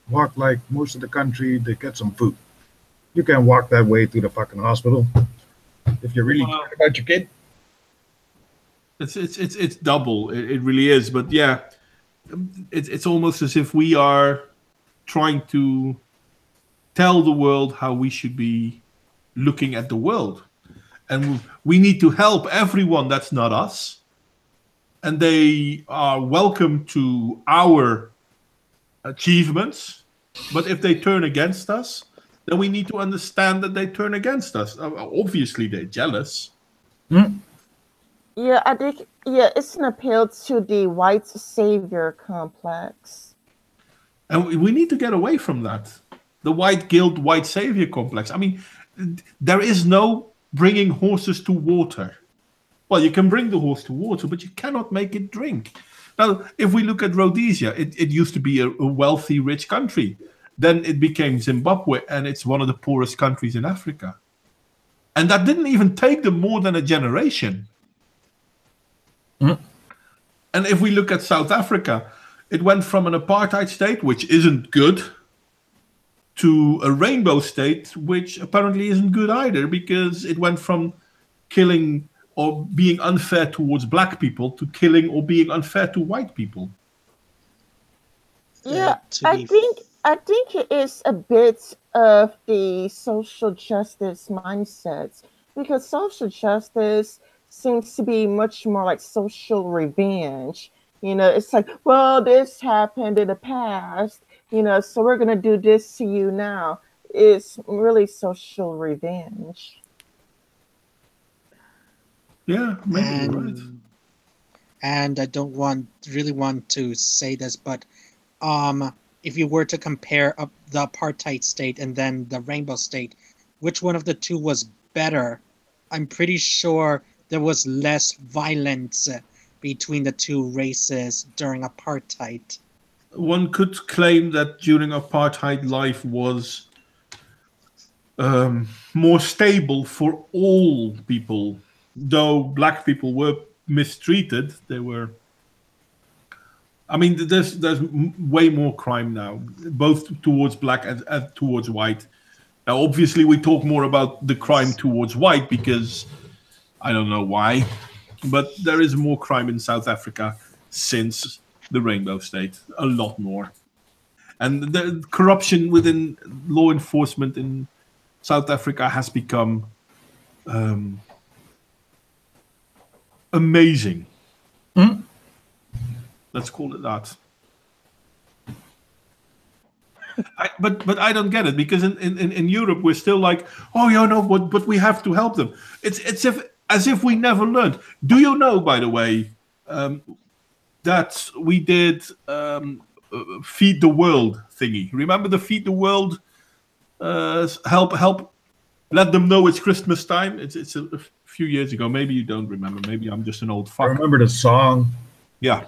walk like most of the country to get some food. You can't walk that way to the fucking hospital if you really care about your kid. It's double. It really is. But yeah, it's almost as if we are trying to tell the world how we should be looking at the world. And we need to help everyone that's not us. And they are welcome to our achievements. But if they turn against us, then we need to understand that they turn against us. Obviously, they're jealous. Yeah, I think it's an appeal to the white savior complex. And we need to get away from that. The white guilt, white savior complex. I mean, there is no bringing horses to water. Well, you can bring the horse to water, but you cannot make it drink. Now, if we look at Rhodesia, it used to be a wealthy, rich country. Then it became Zimbabwe, and it's one of the poorest countries in Africa. And that didn't even take them more than a generation. And if we look at South Africa, it went from an apartheid state, which isn't good, to a rainbow state, which apparently isn't good either, because it went from killing or being unfair towards black people to killing or being unfair to white people. Yeah, I think it is a bit of the social justice mindset, because social justice seems to be much more like social revenge. It's like, well, this happened in the past, so we're going to do this to you now. It's really social revenge. Yeah, maybe you're right. And I don't really want to say this, but if you were to compare the apartheid state and then the rainbow state, which one of the two was better? I'm pretty sure there was less violence between the two races during apartheid. One could claim that during apartheid, life was more stable for all people. Though black people were mistreated, there's way more crime now, both towards black and towards white. Now, obviously, we talk more about the crime towards white because I don't know why, but there is more crime in South Africa since the Rainbow State, a lot more. And the corruption within law enforcement in South Africa has become amazing. Let's call it that. But I don't get it, because in Europe we're still like, oh, but we have to help them. It's as if we never learned. Do you know, by the way, that we did Feed the World thingy? Remember the Feed the World? Help, let them know it's Christmas time. It's a few years ago. Maybe you don't remember. Maybe I'm just an old fuck. I remember the song. Yeah.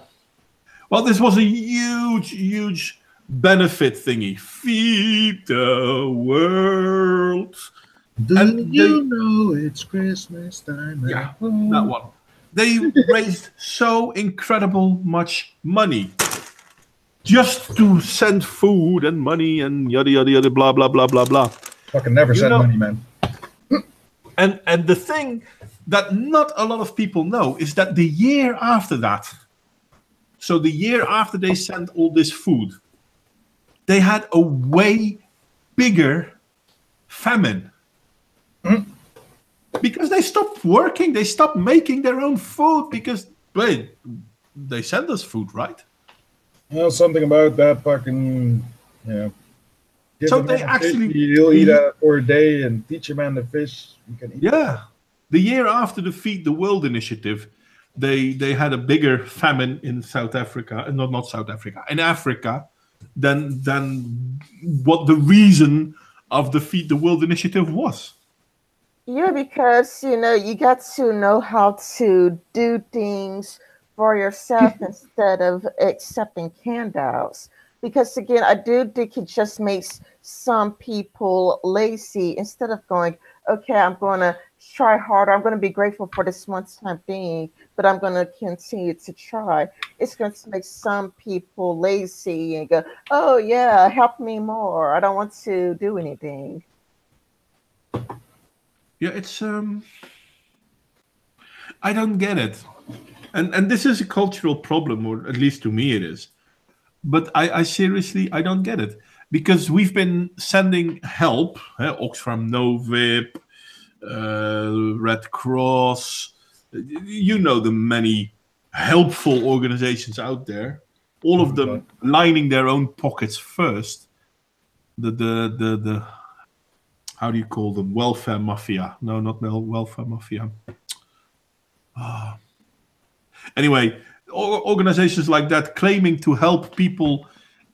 Well, this was a huge benefit thingy. Feed the world. Do you know it's Christmas time? Yeah, that one. They raised so incredible much money just to send food and money and yada yada yada, blah blah blah blah blah. Fucking never sent money, man. And the thing that not a lot of people know is that the year after that, so the year after they sent all this food, they had a way bigger famine. Because they stopped working, they stopped making their own food because, wait, they sent us food, right? Something about that fucking, give So a they man a actually, fish, he'll eat that for a day, and teach a man the fish, you can eat yeah. The year after the Feed the World initiative, they had a bigger famine in South Africa, not South Africa, in Africa, than what the reason of the Feed the World initiative was. Yeah, because you got to know how to do things for yourself instead of accepting handouts. Because again, I do think it just makes some people lazy instead of going, okay, I'm going to try harder. I'm going to be grateful for this one time thing, but I'm going to continue to try. It's going to make some people lazy and go, oh, yeah, help me more. I don't want to do anything. Yeah, it's I don't get it. And this is a cultural problem, or at least to me it is. But I seriously, I don't get it. Because we've been sending help, Oxfam Novib, Red Cross, you know the many helpful organizations out there, all of them lining their own pockets first. The how do you call them? Welfare mafia. No, not welfare mafia. Anyway, organizations like that claiming to help people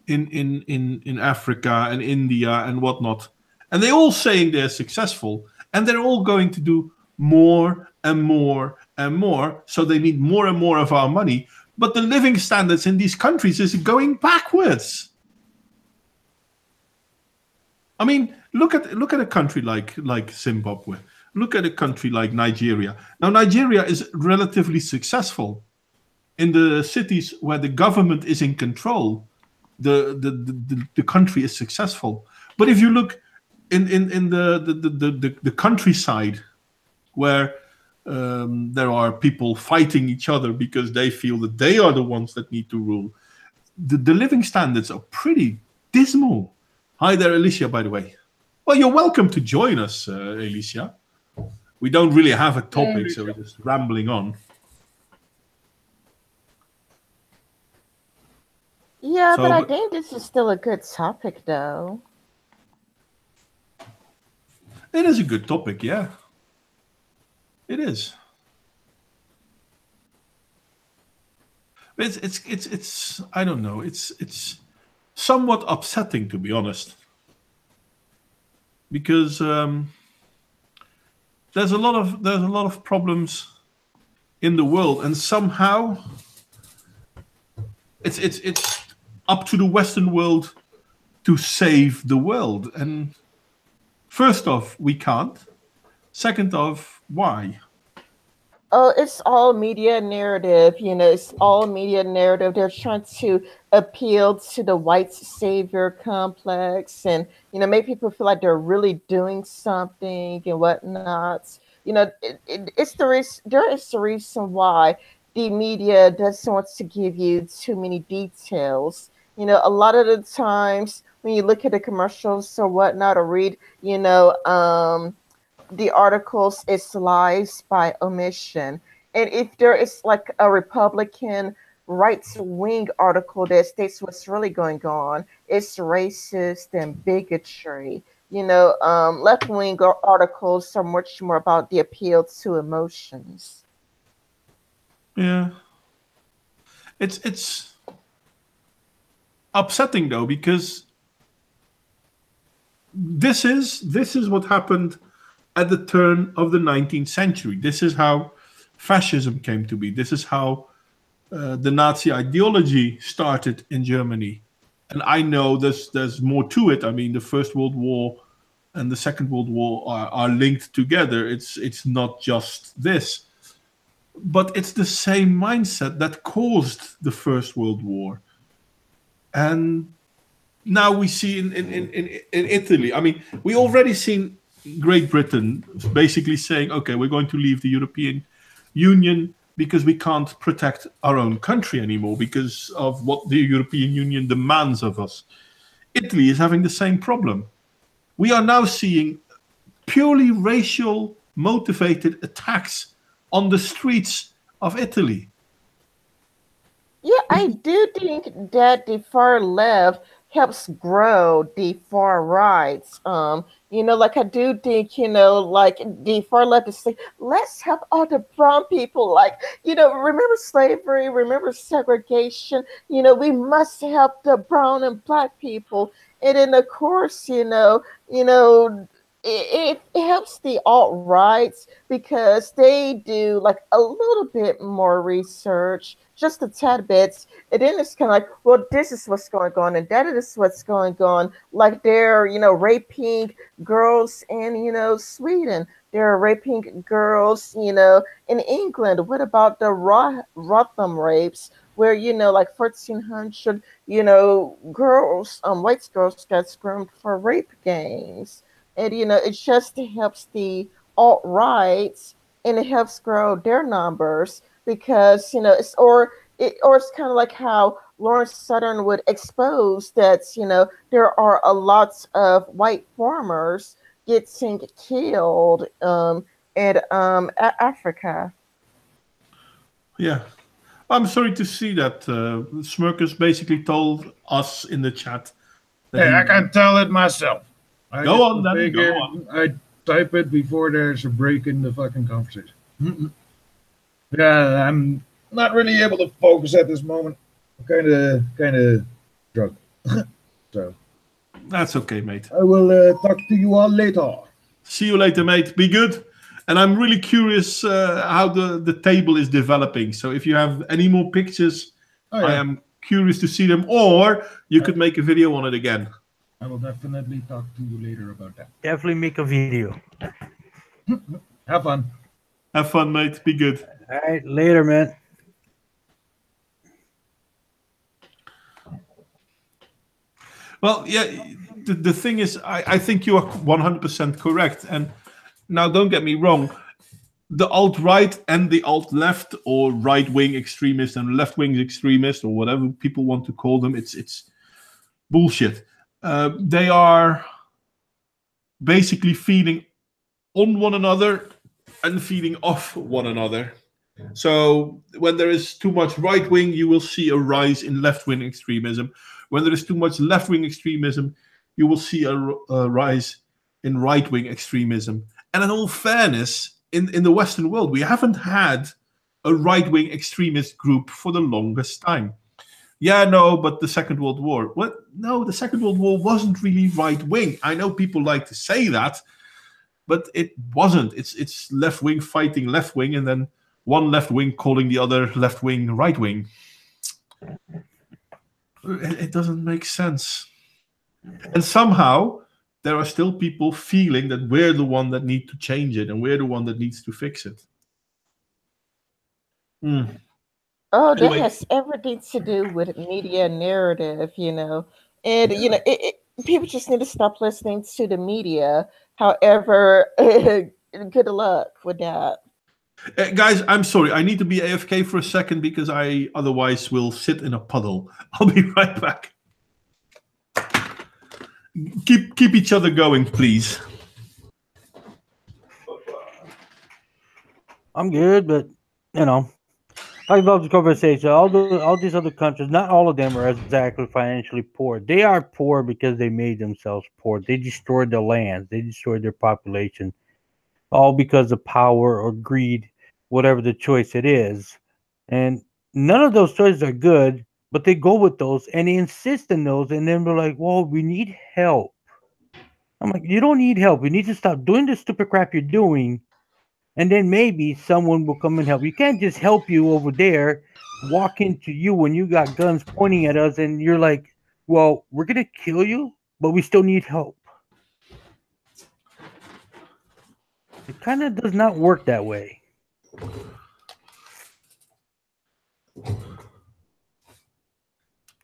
in Africa and India and whatnot, and they're all saying they're successful, and they're all going to do more and more and more, so they need more and more of our money, but the living standards in these countries is going backwards. I mean, look at a country like Zimbabwe. Look at a country like Nigeria. Now, Nigeria is relatively successful in the cities where the government is in control. The country is successful. But if you look in the countryside, where there are people fighting each other because they feel that they are the ones that need to rule, the living standards are pretty dismal. Hi there, Alicia, by the way. Well, you're welcome to join us, Alicia. We don't really have a topic, so we're just rambling on. Yeah, but I think this is still a good topic, though. It is a good topic, yeah. It is. It's I don't know. It's somewhat upsetting, to be honest, because there's a lot of problems in the world, and somehow it's up to the Western world to save the world. And first off, we can't. Second off, why? Oh, it's all media narrative. It's all media narrative. They're trying to appeal to the white savior complex and, make people feel like they're really doing something and whatnot. It's the reason, there is the reason why the media doesn't want to give you too many details. A lot of the times when you look at the commercials or whatnot or read, the articles, is lies by omission. And if there is like a Republican right-wing article that states what's really going on, it's racist and bigotry. Left-wing articles are much more about the appeal to emotions. Yeah. It's upsetting though, because this is what happened at the turn of the 19th century. This is how fascism came to be. This is how the Nazi ideology started in Germany. And I know there's more to it. I mean, the First World War and the Second World War are linked together. It's not just this. But it's the same mindset that caused the First World War. And now we see in Italy, I mean, we already seen Great Britain basically saying, okay, we're going to leave the European Union because we can't protect our own country anymore because of what the European Union demands of us. Italy is having the same problem. We are now seeing purely racial motivated attacks on the streets of Italy. Yeah, I do think that the far left helps grow the far right. Like I do think, like the far left is like, let's help all the brown people. Like, remember slavery, remember segregation. We must help the brown and black people. And then of course, it helps the alt rights because they do like a little bit more research, just a tad bit, and then it's kind of like, well, this is what's going on, and that is what's going on. Like they're, raping girls in, Sweden. They're raping girls, in England. What about the Rotham rapes, where like 1,400, girls, white girls got screwed for rape gangs, and it just helps the alt rights and it helps grow their numbers because it's kind of like how Lawrence Southern would expose that there are a lot of white farmers getting killed in Africa. Yeah. I'm sorry to see that. Smirkus basically told us in the chat that Hey, I can tell it myself. Go on, then. Go on. I type it before there's a break in the fucking conversation. Yeah, I'm not really able to focus at this moment. I'm kind of drunk. So that's okay, mate. I will talk to you all later. See you later, mate. Be good. And I'm really curious how the table is developing. So if you have any more pictures, I am curious to see them. Or you could make a video on it again. I will definitely talk to you later about that. Definitely make a video. Have fun. Have fun, mate. Be good. All right, later, man. Well, yeah, the thing is, I think you are 100% correct. And now, don't get me wrong, the alt-right and the alt-left, or right-wing extremist and left-wing extremist, or whatever people want to call them, it's bullshit. They are basically feeding on one another and feeding off one another. So when there is too much right-wing, you will see a rise in left-wing extremism. When there is too much left-wing extremism, you will see a rise in right-wing extremism. And in all fairness, in the Western world, we haven't had a right-wing extremist group for the longest time. Yeah, no, but the Second World War. What? No, the Second World War wasn't really right-wing. I know people like to say that, but it wasn't. It's left-wing fighting left-wing, and then one left-wing calling the other left-wing right-wing. It doesn't make sense. And somehow there are still people feeling that we're the one that need to change it and we're the one that needs to fix it. Oh, that has everything to do with media narrative, and people just need to stop listening to the media. However, good luck with that. Guys, I'm sorry. I need to be AFK for a second because I otherwise will sit in a puddle. I'll be right back. Keep each other going, please. I'm good, but I love the conversation. All these other countries, not all of them are exactly financially poor. They are poor because they made themselves poor. They destroyed their lands. They destroyed their population, all because of power or greed, whatever the choice it is. And none of those choices are good, but they go with those and they insist on those. And then we're like, well, we need help. I'm like, you don't need help. You need to stop doing the stupid crap you're doing. And then maybe someone will come and help. You can't just help you over there, walk into you when you got guns pointing at us, and you're like, well, we're going to kill you, but we still need help. It kind of does not work that way.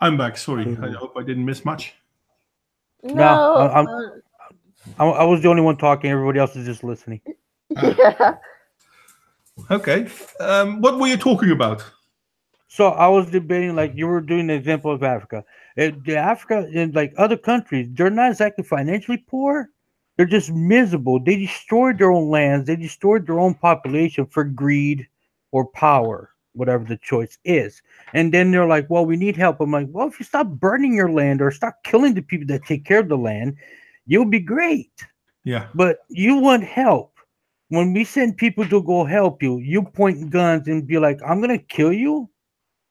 I'm back. Sorry. I hope I didn't miss much. No, I was the only one talking. Everybody else is just listening. Yeah. Okay. What were you talking about? So I was debating, like you were doing the example of Africa. The Africa in like other countries, they're not exactly financially poor. They're just miserable. They destroyed their own lands. They destroyed their own population for greed or power. whatever the choice is. And then they're like, well, we need help. I'm like, well, if you stop burning your land or stop killing the people that take care of the land, you'll be great. Yeah. But you want help. When we send people to go help you, you point guns and be like, I'm going to kill you,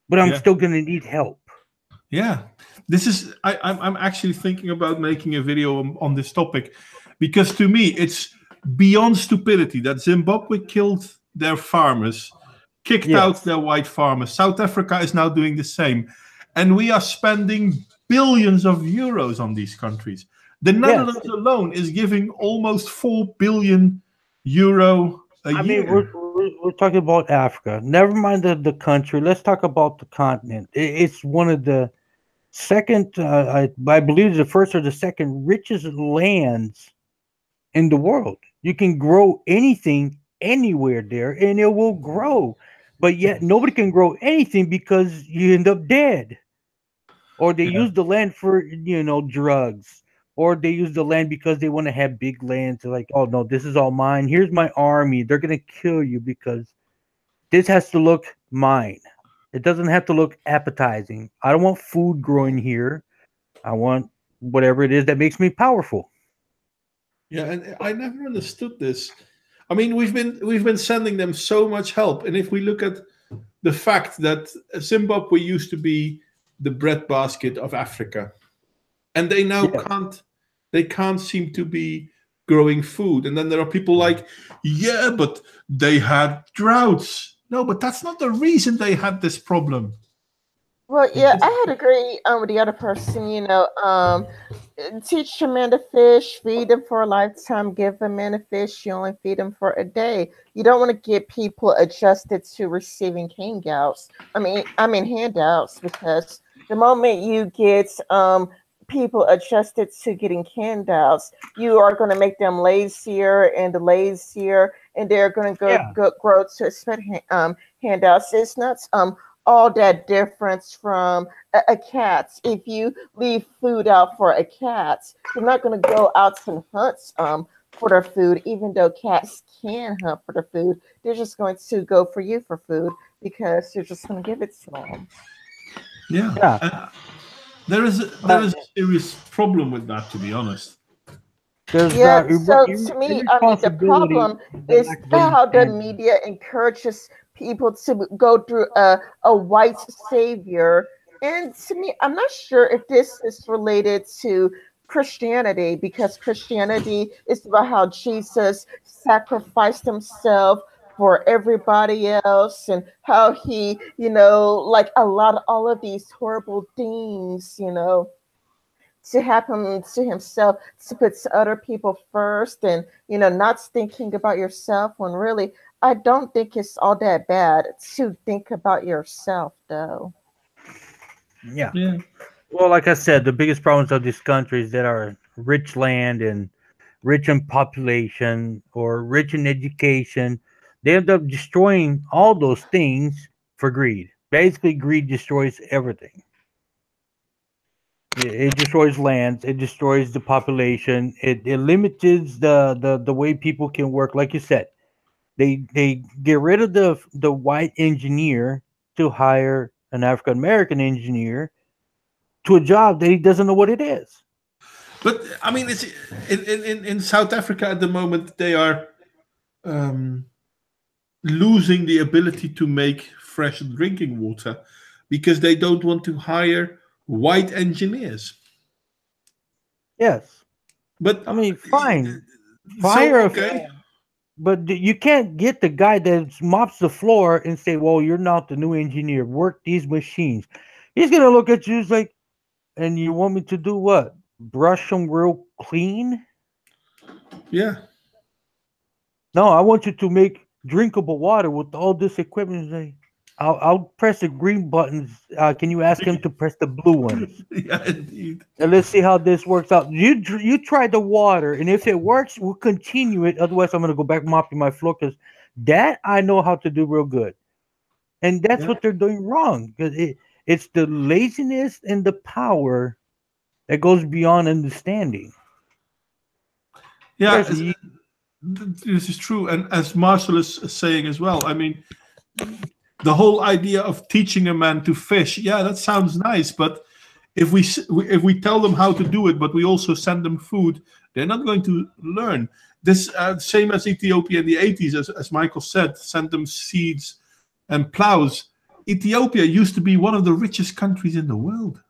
but I'm Yeah. still going to need help. Yeah, this is. I'm actually thinking about making a video on this topic, because to me it's beyond stupidity that Zimbabwe killed their farmers, kicked out Yes. their white farmers. South Africa is now doing the same, and we are spending billions of euros on these countries. The Netherlands alone is giving almost 4 billion euro a I mean, year. we're talking about Africa. Never mind the country. Let's talk about the continent. It's one of the second, I believe, the first or the second richest lands in the world. You can grow anything anywhere there, and it will grow. But yet, nobody can grow anything because you end up dead, or they Yeah. use the land for drugs, or they use the land because they want to have big lands. They're like, oh no, this is all mine. Here's my army. They're gonna kill you because this has to look mine. It doesn't have to look appetizing. I don't want food growing here. I want whatever it is that makes me powerful. Yeah, and I never understood this. I mean, we've been sending them so much help, and if we look at the fact that Zimbabwe used to be the breadbasket of Africa, and they now Yes. can't seem to be growing food. And then there are people like, yeah, but they had droughts. No, but that's not the reason they had this problem. Well, yeah, I had agree with the other person. Teach a man to fish, feed him for a lifetime, give a man a fish, you only feed him for a day. You don't want to get people adjusted to receiving handouts. I mean handouts, because the moment you get people adjusted to getting handouts, you are going to make them lazier and lazier, and they're going to Yeah. grow to expect handouts. It's not all that difference from a cat. If you leave food out for a cat, they're not going to go out and hunt for their food, even though cats can hunt for their food. They're just going to go for you for food because you're just going to give it to them. Yeah. Yeah. There is a serious problem with that, to be honest. There's Yeah, so to me, the irresponsibility, problem the is lack of how the understanding. media encourages people to go through a white savior. And to me, I'm not sure if this is related to Christianity, because Christianity is about how Jesus sacrificed himself for everybody else, and how he, like a lot of all of these horrible things, to happen to himself, to put other people first, and not thinking about yourself, when really I don't think it's all that bad to think about yourself, though. Yeah. Yeah. Well, like I said, the biggest problems of these countries that are rich land and rich in population or rich in education, they end up destroying all those things for greed. Basically, greed destroys everything. It destroys lands. It destroys the population. It limits the way people can work. Like you said, they get rid of the white engineer to hire an African American engineer to a job that he doesn't know what it is. But I mean, it's in South Africa at the moment. They are um, losing the ability to make fresh drinking water because they don't want to hire white engineers. Yes, But I mean, fine, so fire, okay, but you can't get the guy that mops the floor and say, "Well, you're not the new engineer. Work these machines." He's gonna look at you, he's like, "And you want me to do what? Brush them real clean? yeah, No, I want you to make drinkable water with all this equipment." He's like, I'll press the green buttons. Can you ask him to press the blue ones? yeah, indeed. And let's see how this works out. You try the water, and if it works, we'll continue it. Otherwise, I'm gonna go back mopping my floor because that I know how to do real good. And that's Yeah, what they're doing wrong, because it's the laziness and the power that goes beyond understanding. yeah. Yes, This is true, and as Marshall is saying as well. I mean, The whole idea of teaching a man to fish, yeah, that sounds nice, but if we tell them how to do it, but we also send them food, they're not going to learn. This same as Ethiopia in the 80s, as Michael said, sent them seeds and plows. Ethiopia used to be one of the richest countries in the world.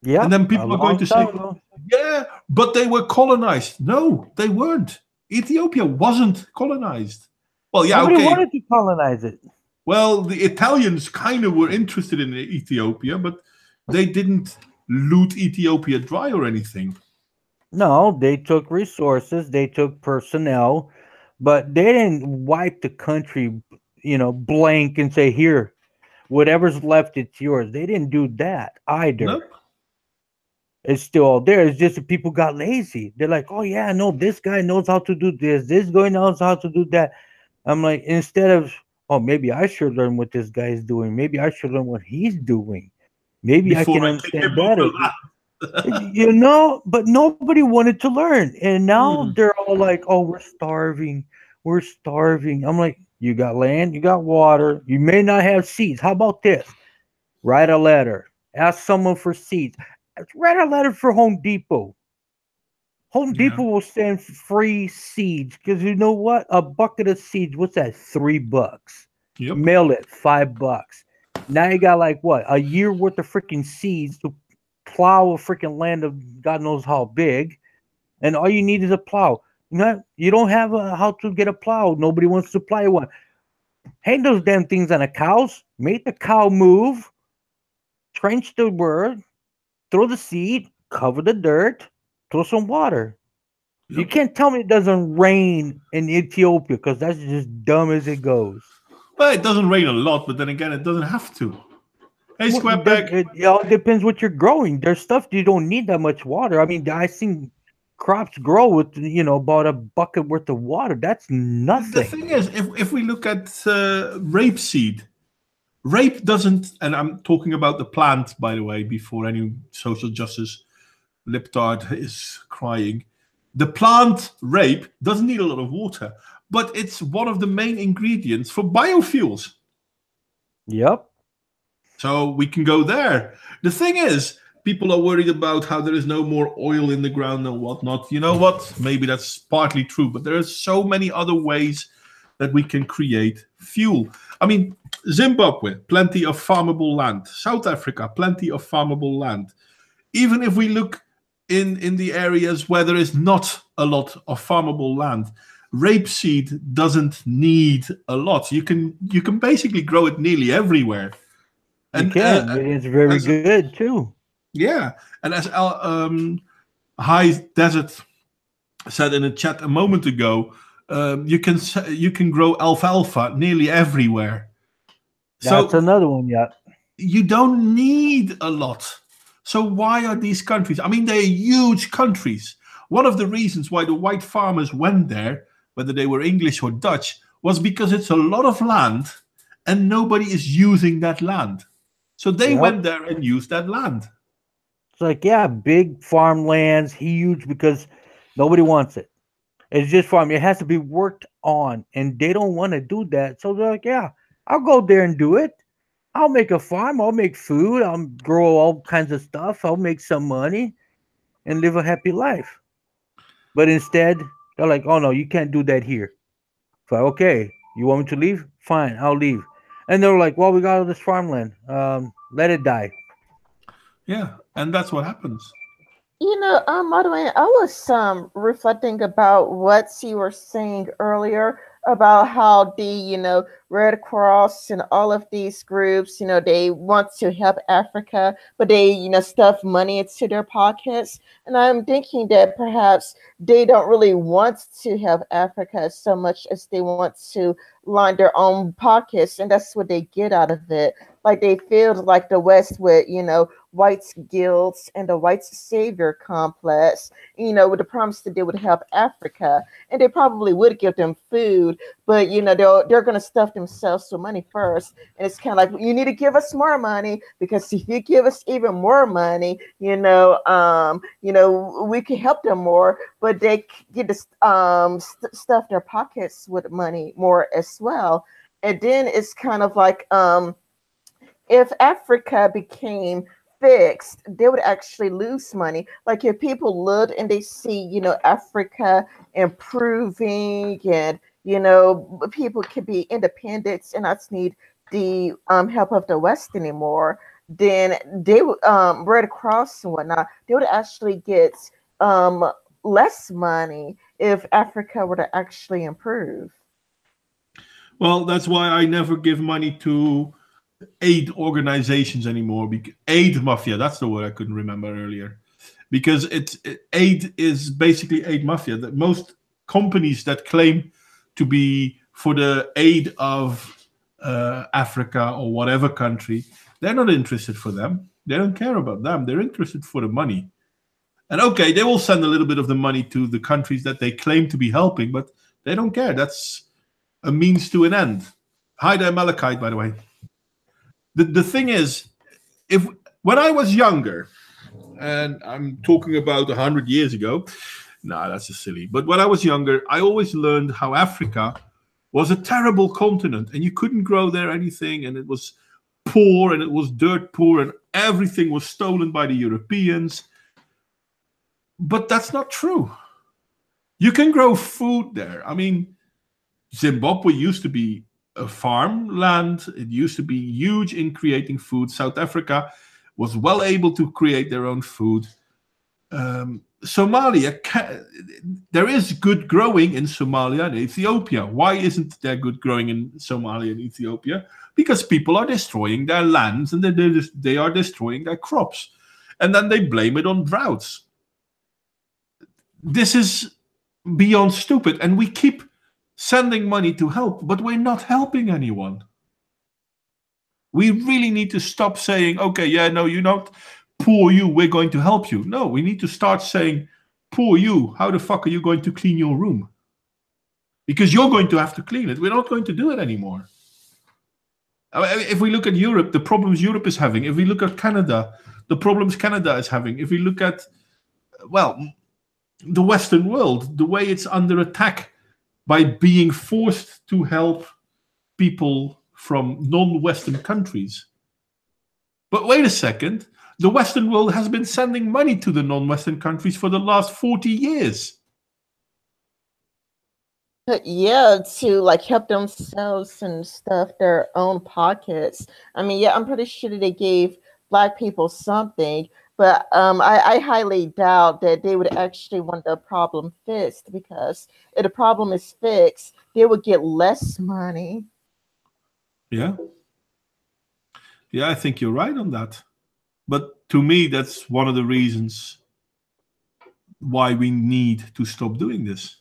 Yeah, And then a people are going long to time say, ago. yeah, but they were colonized. No, they weren't. Ethiopia wasn't colonized. Well, yeah, Nobody okay. wanted to colonize it. Well, the Italians kind of were interested in Ethiopia, but they didn't loot Ethiopia dry or anything. No, they took resources, they took personnel, but they didn't wipe the country, blank and say, here, whatever's left, it's yours. They didn't do that either. Nope. It's still all there. It's just that people got lazy. They're like, oh, yeah, no, this guy knows how to do this guy knows how to do that. I'm like, instead of, oh, maybe I should learn what this guy is doing. Maybe I should learn what he's doing. Maybe I Before can I kick understand him off better. the land. But nobody wanted to learn. And now Hmm. they're all like, oh, we're starving. We're starving. I'm like, you got land, you got water. You may not have seeds. How about this? Write a letter. Ask someone for seeds. Write a letter for Home Depot. Home Yeah. Depot will send free seeds because you know what? A bucket of seeds, what's that? $3. Yep. Mail it, $5. Now you got like what? A year worth of freaking seeds to plow a freaking land of God knows how big, and all you need is a plow. You don't have how to get a plow. Nobody wants to supply one. Hang those damn things on a cows. Make the cow move. Trench the word. Throw the seed. Cover the dirt. Throw some water. You Yep. can't tell me it doesn't rain in Ethiopia because that's just dumb as it goes. Well, it doesn't rain a lot, but then again, it doesn't have to. Hey, Well, Squareback. it all depends what you're growing. There's stuff you don't need that much water. I mean, I seen crops grow with about a bucket worth of water. That's The nothing. thing is, if we look at rapeseed, rape doesn't, and I'm talking about the plant, by the way, before any social justice liptard is crying. The plant rape doesn't need a lot of water, but it's one of the main ingredients for biofuels. Yep. So we can go there. The thing is, people are worried about how there is no more oil in the ground and whatnot. You know what? Maybe that's partly true, but there are so many other ways that we can create fuel. I mean, Zimbabwe, plenty of farmable land. South Africa, plenty of farmable land. Even if we look in the areas where there is not a lot of farmable land, rapeseed doesn't need a lot. You can basically grow it nearly everywhere. You And can. It's very as- good too. yeah, and as High Desert said in a chat a moment ago, you can grow alfalfa nearly everywhere. That's So another one. Yeah. you don't need a lot. So why are these countries? I mean, they're huge countries. One of the reasons why the white farmers went there, whether they were English or Dutch, was because it's a lot of land and nobody is using that land. So they Yep. went there and used that land. It's like, yeah, big farmlands, huge because nobody wants it. It's just farm. It has to be worked on, and they don't want to do that. So they're like, yeah, I'll go there and do it. I'll make a farm. I'll make food. I'll grow all kinds of stuff. I'll make some money and live a happy life. But instead, they're like, oh no, you can't do that here. So okay, you want me to leave? Fine, I'll leave. And they're like, well, we got all this farmland. Let it die. Yeah, and that's what happens. Modwain, I was reflecting about what you were saying earlier about how the Red Cross and all of these groups, they want to help Africa, but they stuff money into their pockets. And I'm thinking that perhaps they don't really want to help Africa so much as they want to line their own pockets, and that's what they get out of it. Like they feel like the West with whites guilds and the white savior complex, with the promise that they would help Africa, and they probably would give them food, but they're going to stuff themselves with money first, and it's kind of like, you need to give us more money, because if you give us even more money, we can help them more, but they get to stuff their pockets with money more as well. And then it's kind of like if Africa became fixed, they would actually lose money. Like if people look and they see, Africa improving and, people can be independent and not need the help of the West anymore, then they would, Red Cross and whatnot, they would actually get um, less money if Africa were to actually improve. Well, that's why I never give money to aid organizations anymore. Aid mafia, that's the word I couldn't remember earlier. Because aid is basically aid mafia. That most companies that claim to be for the aid of Africa or whatever country, they're not interested for them. They don't care about them. They're interested for the money. And okay, they will send a little bit of the money to the countries that they claim to be helping, but they don't care. That's a means to an end. Hi there, Malachite, by the way. The thing is, if when I was younger, and I'm talking about 100 years ago, nah, that's just silly. But when I was younger, I always learned how Africa was a terrible continent, and you couldn't grow there anything, and it was poor, and it was dirt poor, and everything was stolen by the Europeans. But that's not true. You can grow food there. I mean, Zimbabwe used to be a farmland. It used to be huge in creating food. South Africa was well able to create their own food. Somalia, there is good growing in Somalia and Ethiopia. Why isn't there good growing in Somalia and Ethiopia? Because people are destroying their lands and they are destroying their crops. And then they blame it on droughts. This is beyond stupid. And we keep sending money to help, but we're not helping anyone. We really need to stop saying, okay, yeah, no, you're not poor you, we're going to help you. No, we need to start saying, poor you, how the fuck are you going to clean your room? Because you're going to have to clean it. We're not going to do it anymore. If we look at Europe, the problems Europe is having. If we look at Canada, the problems Canada is having. If we look at, well, the Western world, the way it's under attack by being forced to help people from non-Western countries. But wait a second, the Western world has been sending money to the non-Western countries for the last 40 years. Yeah, to like help themselves and stuff, their own pockets. I mean, yeah, I'm pretty sure that they gave Black people something, but I highly doubt that they would actually want the problem fixed, because if the problem is fixed, they would get less money. Yeah. Yeah, I think you're right on that. But to me, that's one of the reasons why we need to stop doing this.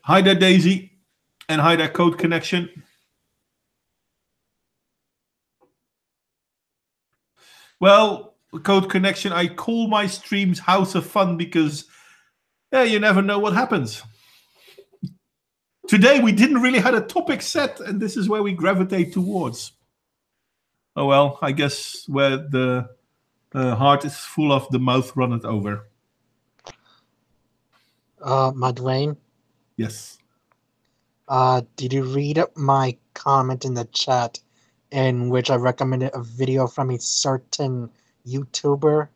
Hi there, Daisy. And hi there, Code Connection. Well, Code Connection, I call my streams House of Fun because, yeah, you never know what happens. Today, we didn't really have a topic set, and this is where we gravitate towards. Oh, well, I guess where the heart is full of, the mouth runneth over. Modwain, Yes. did you read my comment in the chat in which I recommended a video from a certain YouTuber?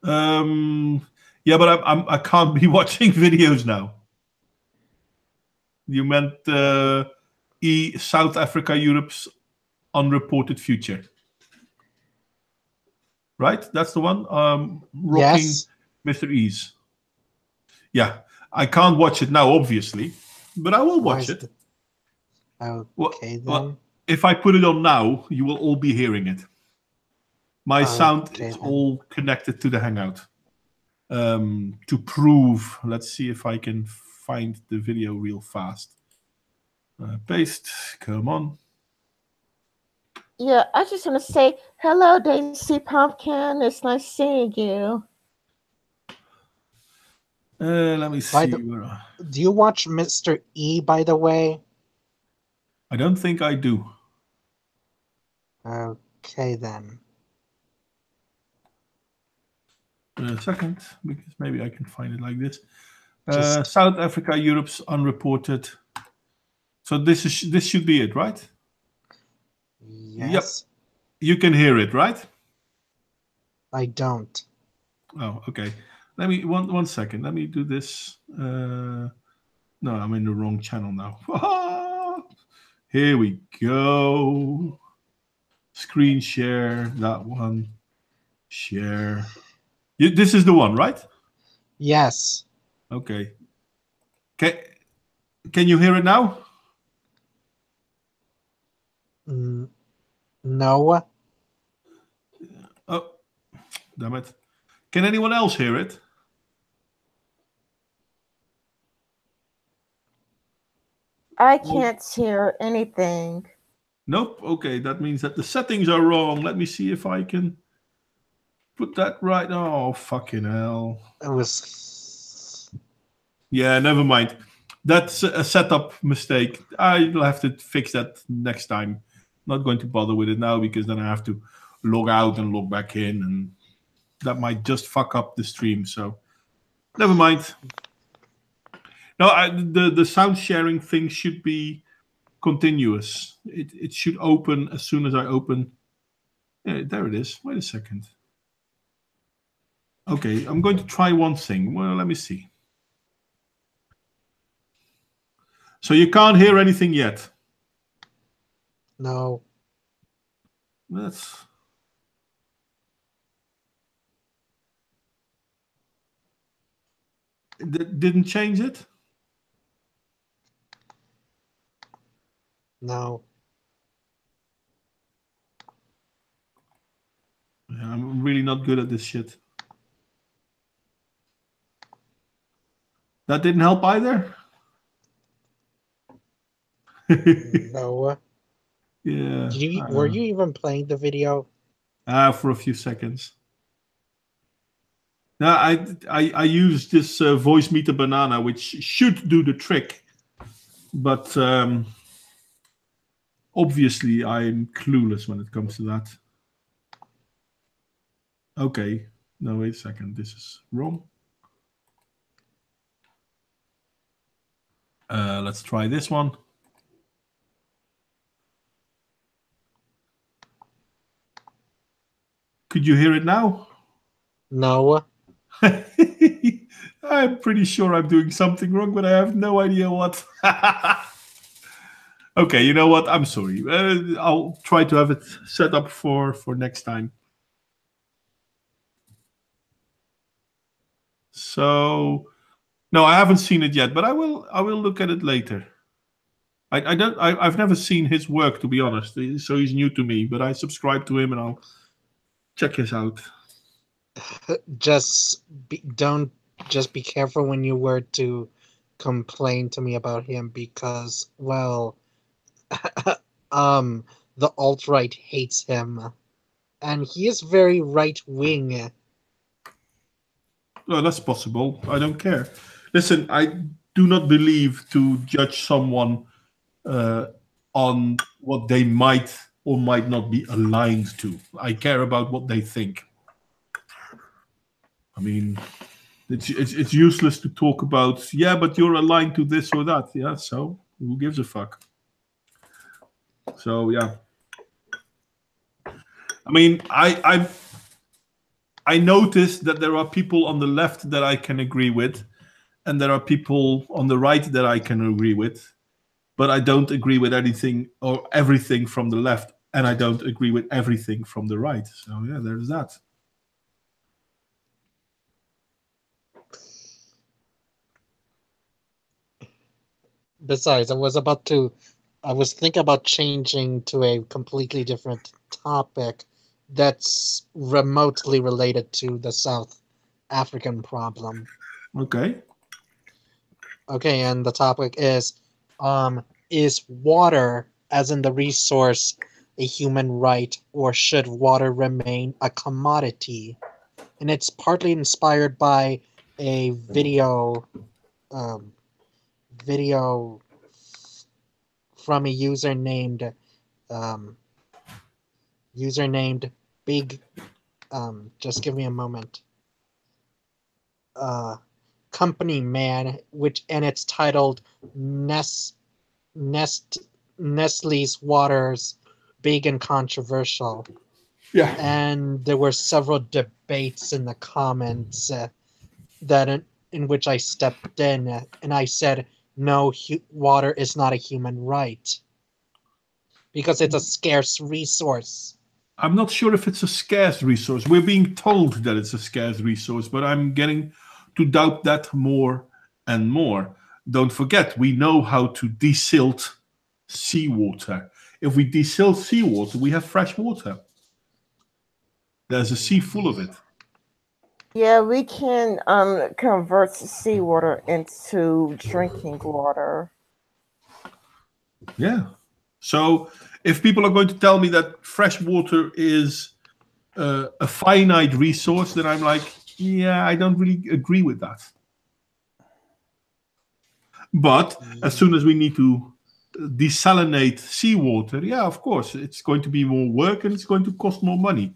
Yeah, but I can't be watching videos now. You meant South Africa, Europe's unreported future, right? That's the one. Rocking Yes. Mr. Ease. Yeah, I can't watch it now, obviously, but I will Why watch is it. Okay, then. Well, if I put it on now, you will all be hearing it. My sound is then. all connected to the Hangout. To prove, let's see if I can find the video real fast. Paste, come on. Yeah, I just want to say hello, Daisy Pumpkin. It's nice seeing you. Let me see. Do you watch Mr. E, by the way? I don't think I do. Okay, then. A second, because maybe I can find it like this. South Africa, Europe's unreported. So this should be it, right? Yes. You can hear it, right? I don't. Oh, okay. Let me one second. Let me do this. No, I'm in the wrong channel now. Here we go. Screen share that one. Share. This is the one, right? Yes. Okay. Can you hear it now? No. Oh, damn it. Can anyone else hear it? I can't hear anything. Nope. Okay, that means that the settings are wrong. Let me see if I can put that right. Oh, fucking hell. It was. Yeah, never mind. That's a setup mistake. I'll have to fix that next time. Not going to bother with it now because then I have to log out and log back in, and that might just fuck up the stream. So, never mind. No, the sound sharing thing should be continuous. It should open as soon as I open. Yeah, there it is. Wait a second. Okay, I'm going to try one thing. Well, let me see. So you can't hear anything yet. No. That's. Didn't change it? No. Yeah, I'm really not good at this shit. That didn't help either? No. Yeah. Were you even playing the video? For a few seconds. Now I use this voice meter banana, which should do the trick, but obviously I'm clueless when it comes to that. Okay, no, wait a second, this is wrong. Let's try this one. Could you hear it now? No. I'm pretty sure I'm doing something wrong, but I have no idea what. Okay, you know what? I'm sorry. I'll try to have it set up for next time. So, no, I haven't seen it yet, but I will look at it later. I've never seen his work, to be honest. So he's new to me, but I subscribe to him and I'll check his out. Don't be careful when you were to complain to me about him because, well, the alt-right hates him, and he is very right-wing. Well, that's possible. I don't care. Listen, I do not believe to judge someone on what they might or might not be aligned to. I care about what they think. I mean, it's useless to talk about, yeah, but you're aligned to this or that. Yeah, so who gives a fuck? So, yeah. I mean, I noticed that there are people on the left that I can agree with, and there are people on the right that I can agree with, but I don't agree with anything or everything from the left, and I don't agree with everything from the right. So yeah, there's that. Besides, I was thinking about changing to a completely different topic that's remotely related to the South African problem. Okay. Okay, and the topic is water, as in the resource, a human right, or should water remain a commodity? And it's partly inspired by a video video from a user named Big. Just give me a moment. company man, and it's titled Nestle's Waters Big and Controversial. Yeah. And there were several debates in the comments in which I stepped in, and I said, no, water is not a human right because it's a scarce resource. I'm not sure if it's a scarce resource. We're being told that it's a scarce resource, but I'm getting to doubt that more and more. Don't forget, we know how to desilt seawater. If we desilt seawater, we have fresh water. There's a sea full of it. Yeah, we can convert seawater into drinking water. Yeah. So if people are going to tell me that fresh water is a finite resource, then I'm like, yeah, I don't really agree with that. But as soon as we need to desalinate seawater, yeah, of course, it's going to be more work and it's going to cost more money.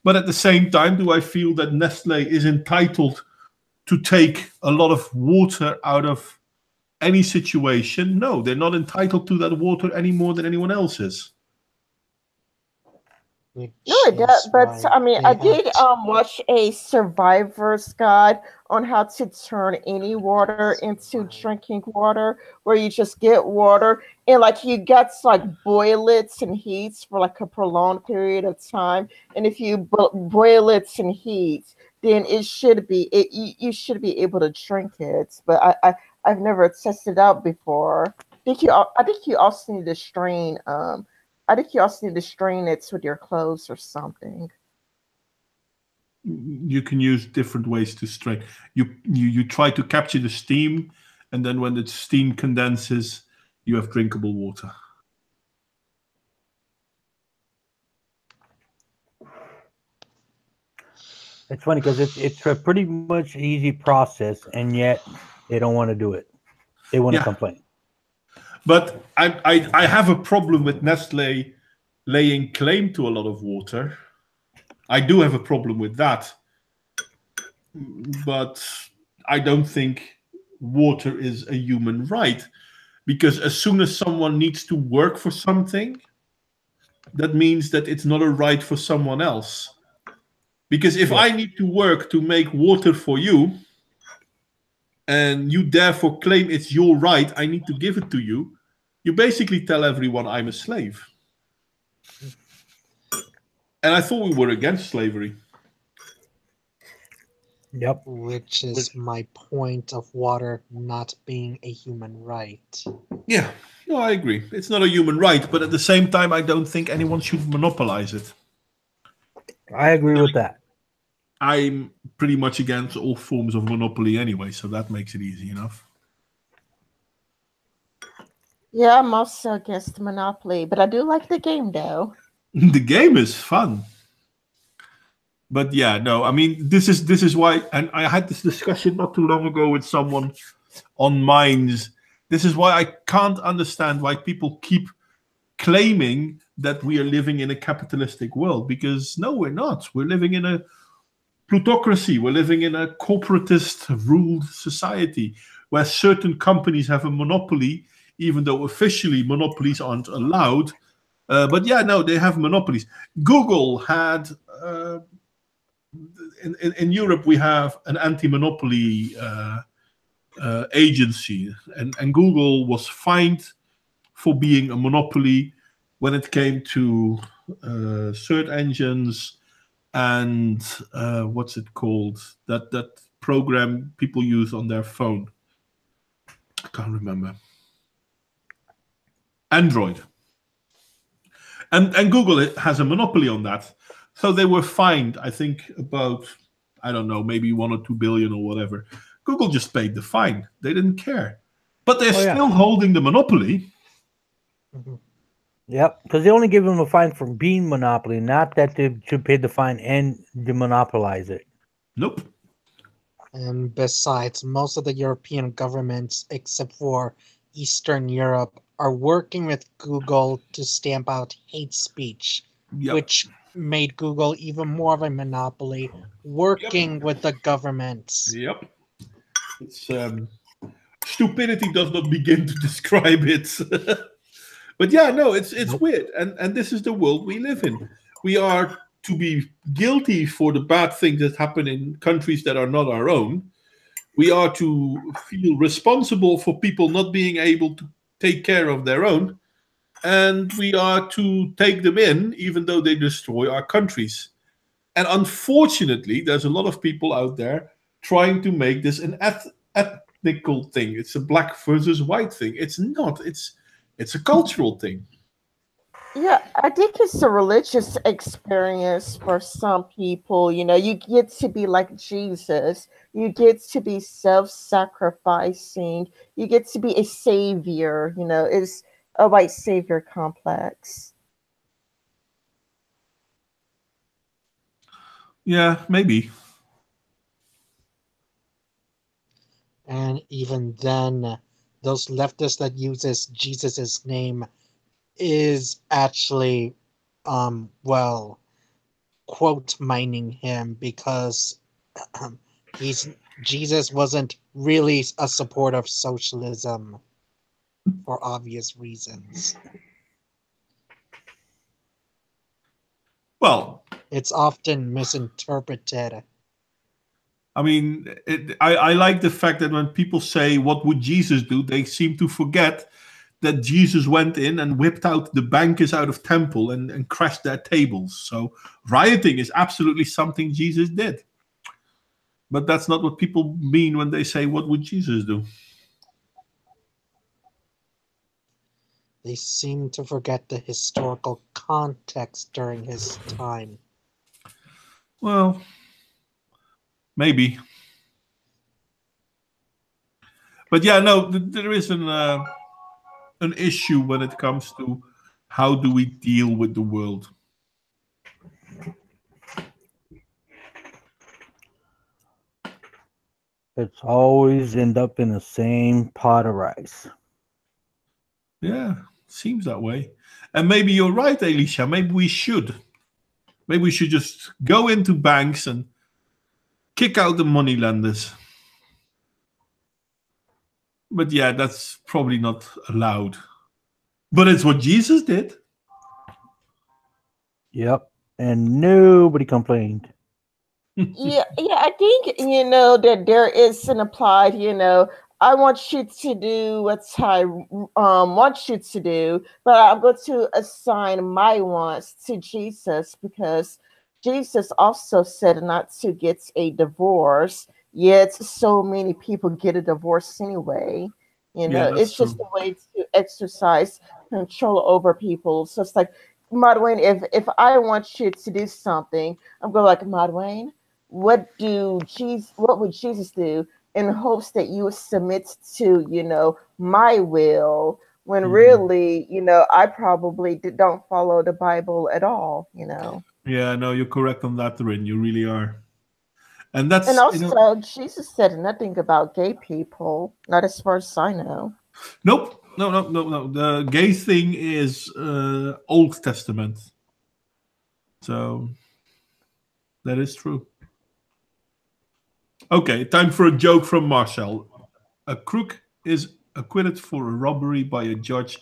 But at the same time, do I feel that Nestle is entitled to take a lot of water out of any situation? No, they're not entitled to that water any more than anyone else is. No, it does. But I mean, I did watch a survivor's guide on how to turn any water into drinking water, where you just get water and like you get to like boil it and heat for like a prolonged period of time. And if you boil it and heat, then you should be able to drink it. But I've never tested it out before. I think you also need to strain. I think you also need to strain it with your clothes or something. You can use different ways to strain. You try to capture the steam, and then when the steam condenses, you have drinkable water. It's funny because it's a pretty much easy process, and yet they don't want to do it. They want to complain. But I have a problem with Nestle laying claim to a lot of water. I do have a problem with that. But I don't think water is a human right. Because as soon as someone needs to work for something, that means that it's not a right for someone else. Because if I need to work to make water for you, and you therefore claim it's your right, I need to give it to you, you basically tell everyone I'm a slave. And I thought we were against slavery. Yep. Which is my point of water not being a human right. Yeah, no, I agree. It's not a human right, but at the same time, I don't think anyone should monopolize it. I agree with that. I'm pretty much against all forms of monopoly anyway, so that makes it easy enough. Yeah, I'm also against Monopoly, but I do like the game though. The game is fun. But yeah, no, I mean, this is why, and I had this discussion not too long ago with someone on Minds. This is why I can't understand why people keep claiming that we are living in a capitalistic world, because no, we're not. We're living in a plutocracy. We're living in a corporatist ruled society where certain companies have a monopoly, even though officially monopolies aren't allowed. But yeah, no, they have monopolies. Google had, in Europe, we have an anti-monopoly agency, and Google was fined for being a monopoly when it came to search engines and what's it called? That program people use on their phone. I can't remember. Android. And Google has a monopoly on that. So they were fined, I think, about, I don't know, maybe 1 or 2 billion or whatever. Google just paid the fine. They didn't care. But they're still holding the monopoly. Mm-hmm. Yep, because they only give them a fine for being monopoly, not that they should pay the fine and demonopolize it. Nope. And besides, most of the European governments, except for Eastern Europe, are working with Google to stamp out hate speech, which made Google even more of a monopoly, working with the governments. Yep. It's stupidity does not begin to describe it. But yeah, no, it's weird, and this is the world we live in. We are to be guilty for the bad things that happen in countries that are not our own. We are to feel responsible for people not being able to take care of their own, and we are to take them in, even though they destroy our countries. And unfortunately, there's a lot of people out there trying to make this an ethnical thing. It's a black versus white thing. It's not. It's a cultural thing. Yeah, I think it's a religious experience for some people. You know, you get to be like Jesus, you get to be self sacrificing, you get to be a savior. You know, it's a white savior complex. Yeah, maybe. And even then, those leftists that uses Jesus's name is actually, well, quote mining him because he's Jesus wasn't really a support of socialism for obvious reasons. Well, It's often misinterpreted. I mean, I like the fact that when people say, "What would Jesus do?" they seem to forget that Jesus went in and whipped out the bankers out of temple and crashed their tables. So rioting is absolutely something Jesus did. But that's not what people mean when they say, "What would Jesus do?" They seem to forget the historical context during his time. Well, maybe. But yeah, no, there is an issue when it comes to how do we deal with the world. It's always end up in the same pot of rice. Yeah, seems that way. And maybe you're right, Alicia. Maybe we should. Maybe we should just go into banks and kick out the moneylenders. But yeah, that's probably not allowed. But it's what Jesus did. Yep. And nobody complained. Yeah, yeah, I think you know that there is an applied, you know, I want you to do what I want you to do, but I'm going to assign my wants to Jesus because Jesus also said not to get a divorce, yet so many people get a divorce anyway. You Yeah, know, that's it's just true. a way to exercise control over people. So it's like, Modwain, if I want you to do something, I'm going like, Modwain, what would Jesus do in hopes that you would submit to, you know, my will when Mhm. really, you know, I probably don't follow the Bible at all, you know. Yeah, no, you're correct on that, Rin. You really are. And And that's, also Jesus said nothing about gay people, not as far as I know. nope. No, no, no, no. The gay thing is Old Testament. So that is true. Okay, time for a joke from Marcel. A crook is acquitted for a robbery by a judge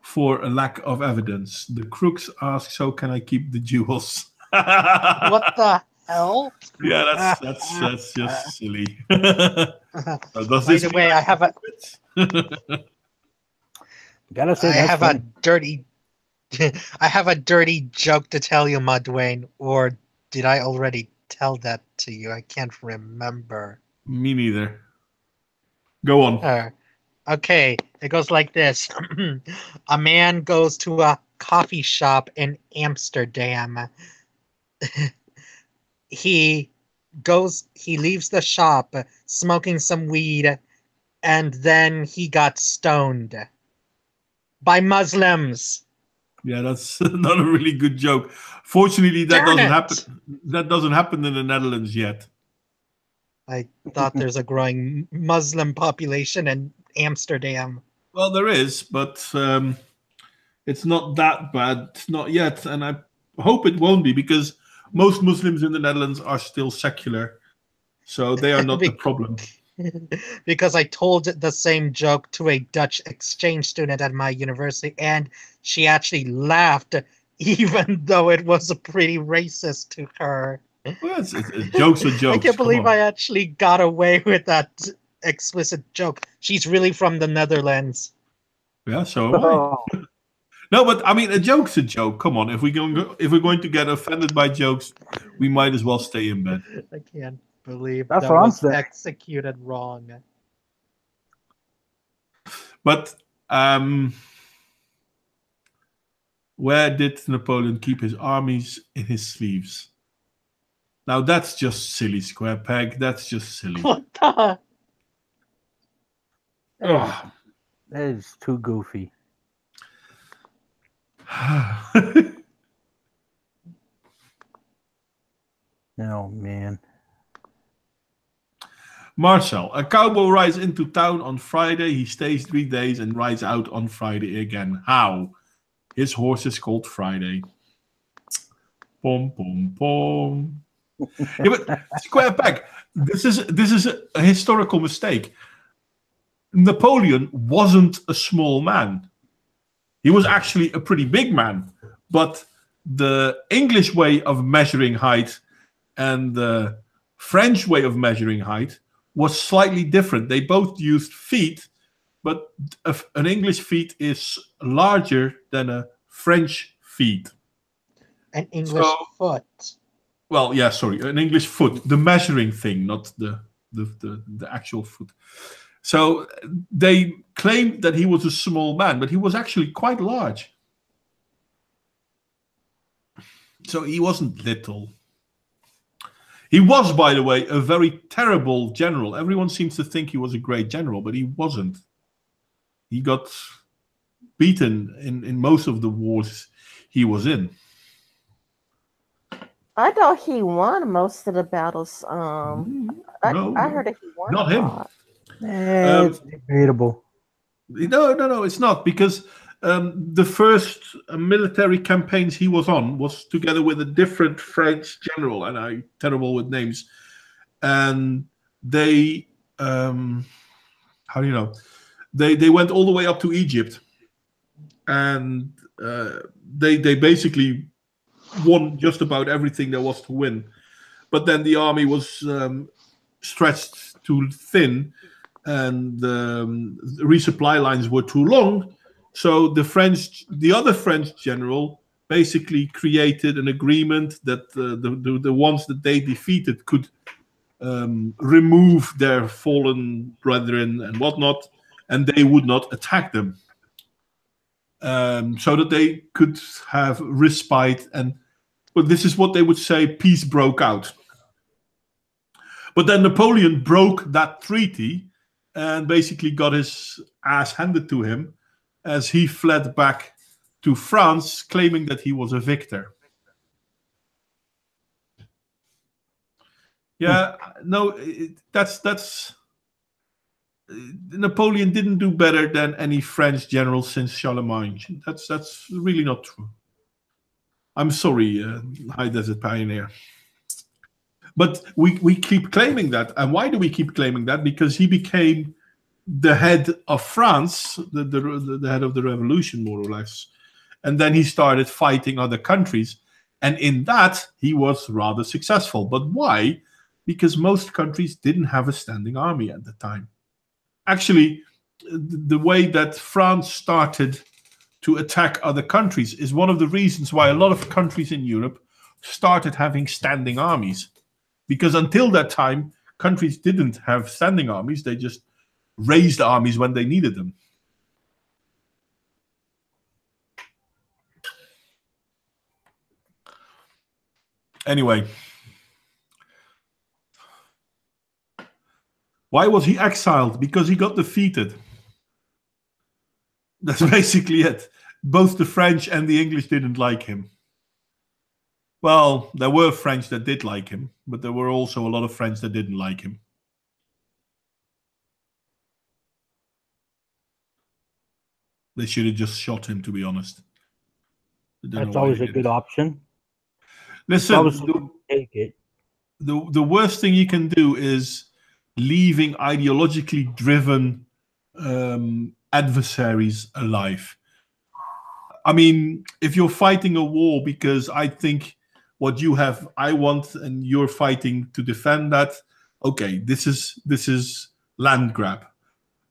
for a lack of evidence. The crooks ask, "So can I keep the jewels?" What the hell? Yeah, that's just silly. So does By this the mean way, I I have a quit? Gotta say I that's have a funny. dirty I have a dirty joke to tell you, Modwain, or did I already tell that to you? I can't remember. Me neither. Go on. Okay, it goes like this. A man goes to a coffee shop in Amsterdam. He he leaves the shop smoking some weed, and then he got stoned by Muslims. Yeah, that's not a really good joke. Fortunately, that Darn doesn't happen. it! That doesn't happen in the Netherlands yet. I thought there's a growing Muslim population in Amsterdam. Well, there is, but it's not that bad. Not yet, and I hope it won't be because most Muslims in the Netherlands are still secular, so they are not the Be- problem. because I told the same joke to a Dutch exchange student at my university, and she actually laughed, even though it was pretty racist to her. Well, jokes are jokes. I can't come believe on. I actually got away with that explicit joke. She's really from the Netherlands. Yeah, so am I. Oh, No, but I mean, a joke's a joke. Come on, if we're going to get offended by jokes, we might as well stay in bed. I can't believe That's that what I'm was saying. executed wrong. But where did Napoleon keep his armies? In his sleeves. Now that's just silly, Square Peg. That's just silly. What the? Ugh. that is too goofy. Oh man. Marcel, a cowboy rides into town on Friday. He stays 3 days and rides out on Friday again. How? His horse is called Friday. Pom pom pom. Yeah, but Square Peg, this is a historical mistake. Napoleon wasn't a small man. He was actually a pretty big man, but the English way of measuring height and the French way of measuring height was slightly different. They both used feet, but an English feet is larger than a French feet. An English foot. Well, yeah, sorry, an English foot, the measuring thing, not the actual foot. So they claimed that he was a small man, but he was actually quite large. So he wasn't little. He was, by the way, a very terrible general. Everyone seems to think he was a great general, but he wasn't. He got beaten in most of the wars he was in. I thought he won most of the battles. No, I heard that he won. not a him. lot. It's debatable. No, it's not, because the first military campaigns he was on was together with a different French general, and I'm terrible with names. And they, how do you know? They went all the way up to Egypt, and they basically won just about everything there was to win. But then the army was stretched too thin, and the resupply lines were too long. So the other French general basically created an agreement that the ones that they defeated could remove their fallen brethren and whatnot, and they would not attack them, so that they could have respite. But this is what they would say: peace broke out. But then Napoleon broke that treaty and basically got his ass handed to him as he fled back to France, claiming that he was a victor. Yeah, no, that's Napoleon didn't do better than any French general since Charlemagne. That's really not true. I'm sorry, High Desert Pioneer. But we keep claiming that. And why do we keep claiming that? Because he became the head of France, the head of the revolution, more or less. And then he started fighting other countries. And in that, he was rather successful. But why? Because most countries didn't have a standing army at the time. Actually, the way that France started to attack other countries is one of the reasons why a lot of countries in Europe started having standing armies. Because until that time, countries didn't have standing armies. They just raised armies when they needed them. Anyway. Why was he exiled? Because he got defeated. That's basically it. Both the French and the English didn't like him. Well, there were French that did like him, but there were also a lot of French that didn't like him. They should have just shot him, to be honest. That's always a good option. Listen, take it. The worst thing you can do is leaving ideologically driven adversaries alive. I mean, if you're fighting a war because I think what you have, I want, and you're fighting to defend that, okay, this is land grab.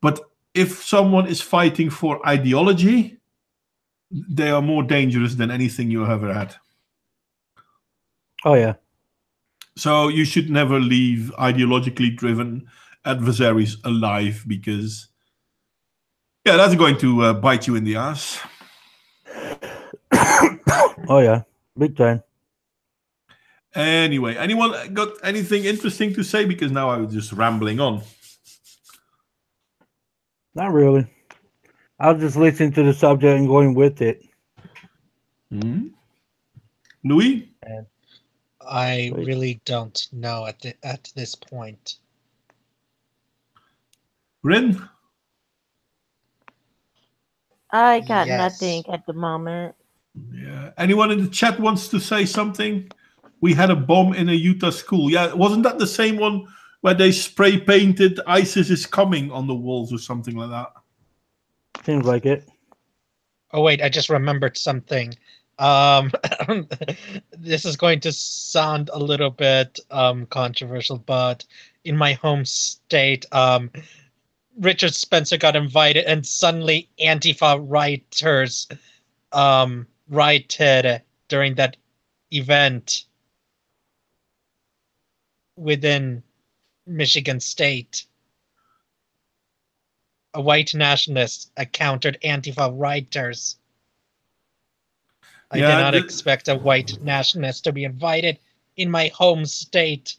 But if someone is fighting for ideology, they are more dangerous than anything you have ever had. Oh yeah. So you should never leave ideologically driven adversaries alive because, yeah, that's going to bite you in the ass. Oh yeah, big time. Anyway, anyone got anything interesting to say? Because now I'm just rambling on. Not really. I was just listening to the subject and going with it. Loui? And I Wait. really don't know at this point. Rin? I got Yes. nothing at the moment. Yeah. Anyone in the chat wants to say something? We had a bomb in a Utah school. Yeah, wasn't that the same one where they spray painted ISIS is coming on the walls or something like that? seems like it. Oh wait, I just remembered something. This is going to sound a little bit controversial, but in my home state, Richard Spencer got invited, and suddenly Antifa writers rioted during that event within Michigan State. A white nationalist countered Antifa rioters. I did not expect a white nationalist to be invited in my home state.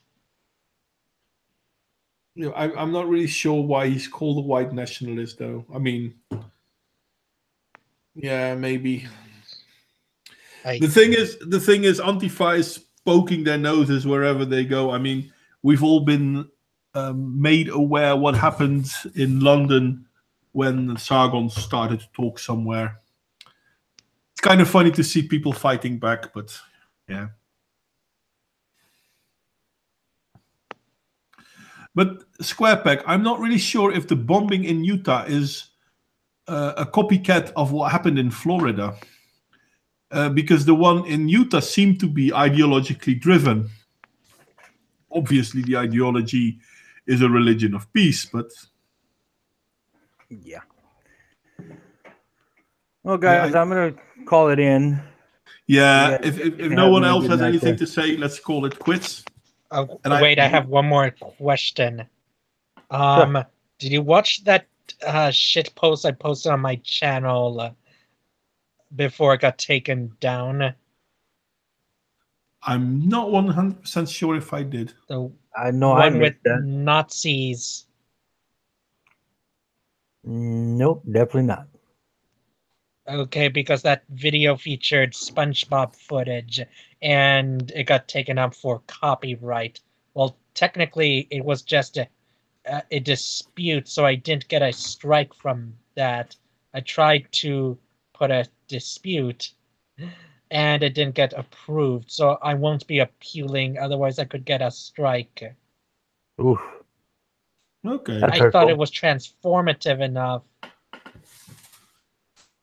You know, I'm not really sure why he's called a white nationalist, though. I mean, yeah, maybe. The thing is, Antifa is poking their noses wherever they go. I mean, we've all been made aware what happened in London when Sargon started to talk somewhere. It's kind of funny to see people fighting back, but yeah. But Squarepack, I'm not really sure if the bombing in Utah is a copycat of what happened in Florida. Because the one in Utah seemed to be ideologically driven. Obviously, the ideology is a religion of peace, but... Yeah. Well, guys, I'm going to call it in. Yeah, if no one else has anything to say, let's call it quits. Oh, wait, I have one more question. Sure. Did you watch that shit post I posted on my channel before it got taken down? I'm not 100% sure if I did. The I know I one with missed that. Nazis. Nope, definitely not. Okay, because that video featured SpongeBob footage and it got taken up for copyright. Well, technically, it was just a dispute, so I didn't get a strike from that. I tried to put a dispute, and it didn't get approved, so I won't be appealing, otherwise I could get a strike. Oof. Okay. I thought it was transformative enough.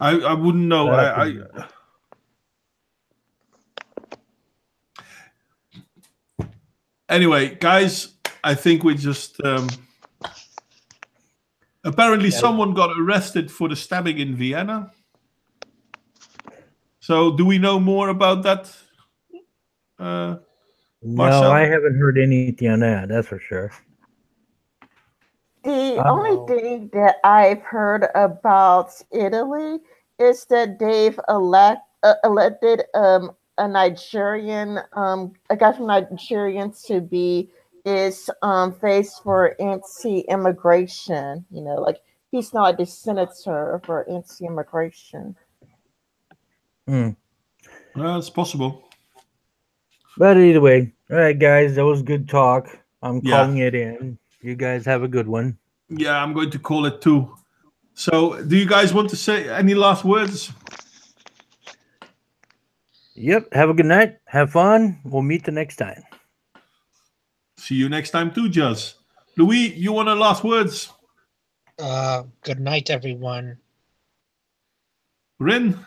I wouldn't know. Anyway, guys, I think we just... Apparently someone got arrested for the stabbing in Vienna. So do we know more about that? No, Marcel? I haven't heard anything on that, that's for sure. The only thing that I've heard about Italy is that they've elected a Nigerian, a guy from Nigerian to be his face for anti-immigration. You know, like he's not the senator for anti-immigration. Well, it's possible. But either way, all right, guys, that was good talk. I'm calling it in. You guys have a good one. Yeah, I'm going to call it too. So, do you guys want to say any last words? Yep. Have a good night. Have fun. We'll meet the next time. See you next time too, Juz. Loui, you want the last words? Good night, everyone. Rin?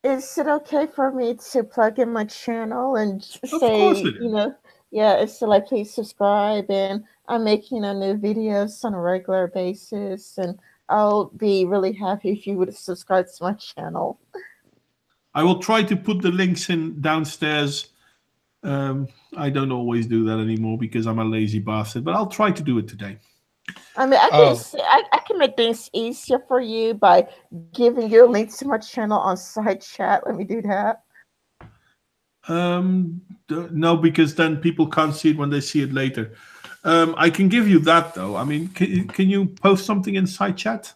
Is it okay for me to plug in my channel and Of course say, it is. yeah, it's to like please subscribe, and I'm making a new videos on a regular basis, and I'll be really happy if you would subscribe to my channel. I will try to put the links in downstairs. I don't always do that anymore because I'm a lazy bastard, but I'll try to do it today. I mean, I can make things easier for you by giving you a link to my channel on side chat. Let me do that. No, because then people can't see it when they see it later. I can give you that though. I mean, can you post something in side chat?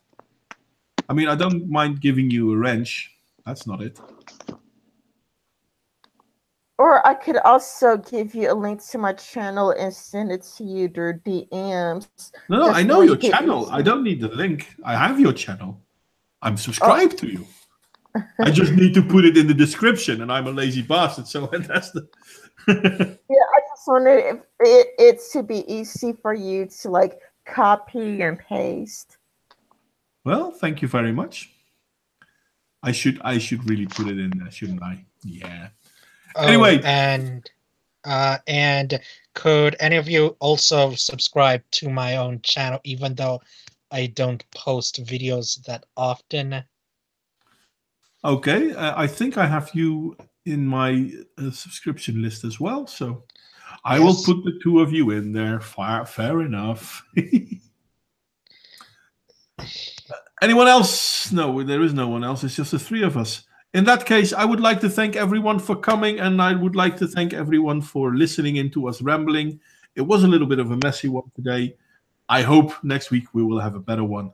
I mean, I don't mind giving you a wrench. That's not it. Or I could also give you a link to my channel and send it to you through DMs. No, I know your channel. I don't need the link. I have your channel. I'm subscribed to you. I just need to put it in the description, and I'm a lazy bastard, so that's the... Yeah, I just wanted it to be easy for you to like copy and paste. Well, thank you very much. I should really put it in there, shouldn't I? Yeah. Anyway, and could any of you also subscribe to my own channel, even though I don't post videos that often? Okay, I think I have you in my subscription list as well, so I will put the two of you in there. Fair enough. Anyone else? No, there is no one else. It's just the three of us. In that case, I would like to thank everyone for coming, and I would like to thank everyone for listening into us rambling. It was a little bit of a messy one today. I hope next week we will have a better one.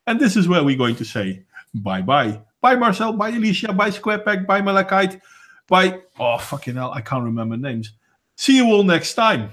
And this is where we're going to say bye-bye. Bye, Marcel. Bye, Alicia. Bye, Squarepack. Bye, Malachite. Bye. Oh, fucking hell. I can't remember names. See you all next time.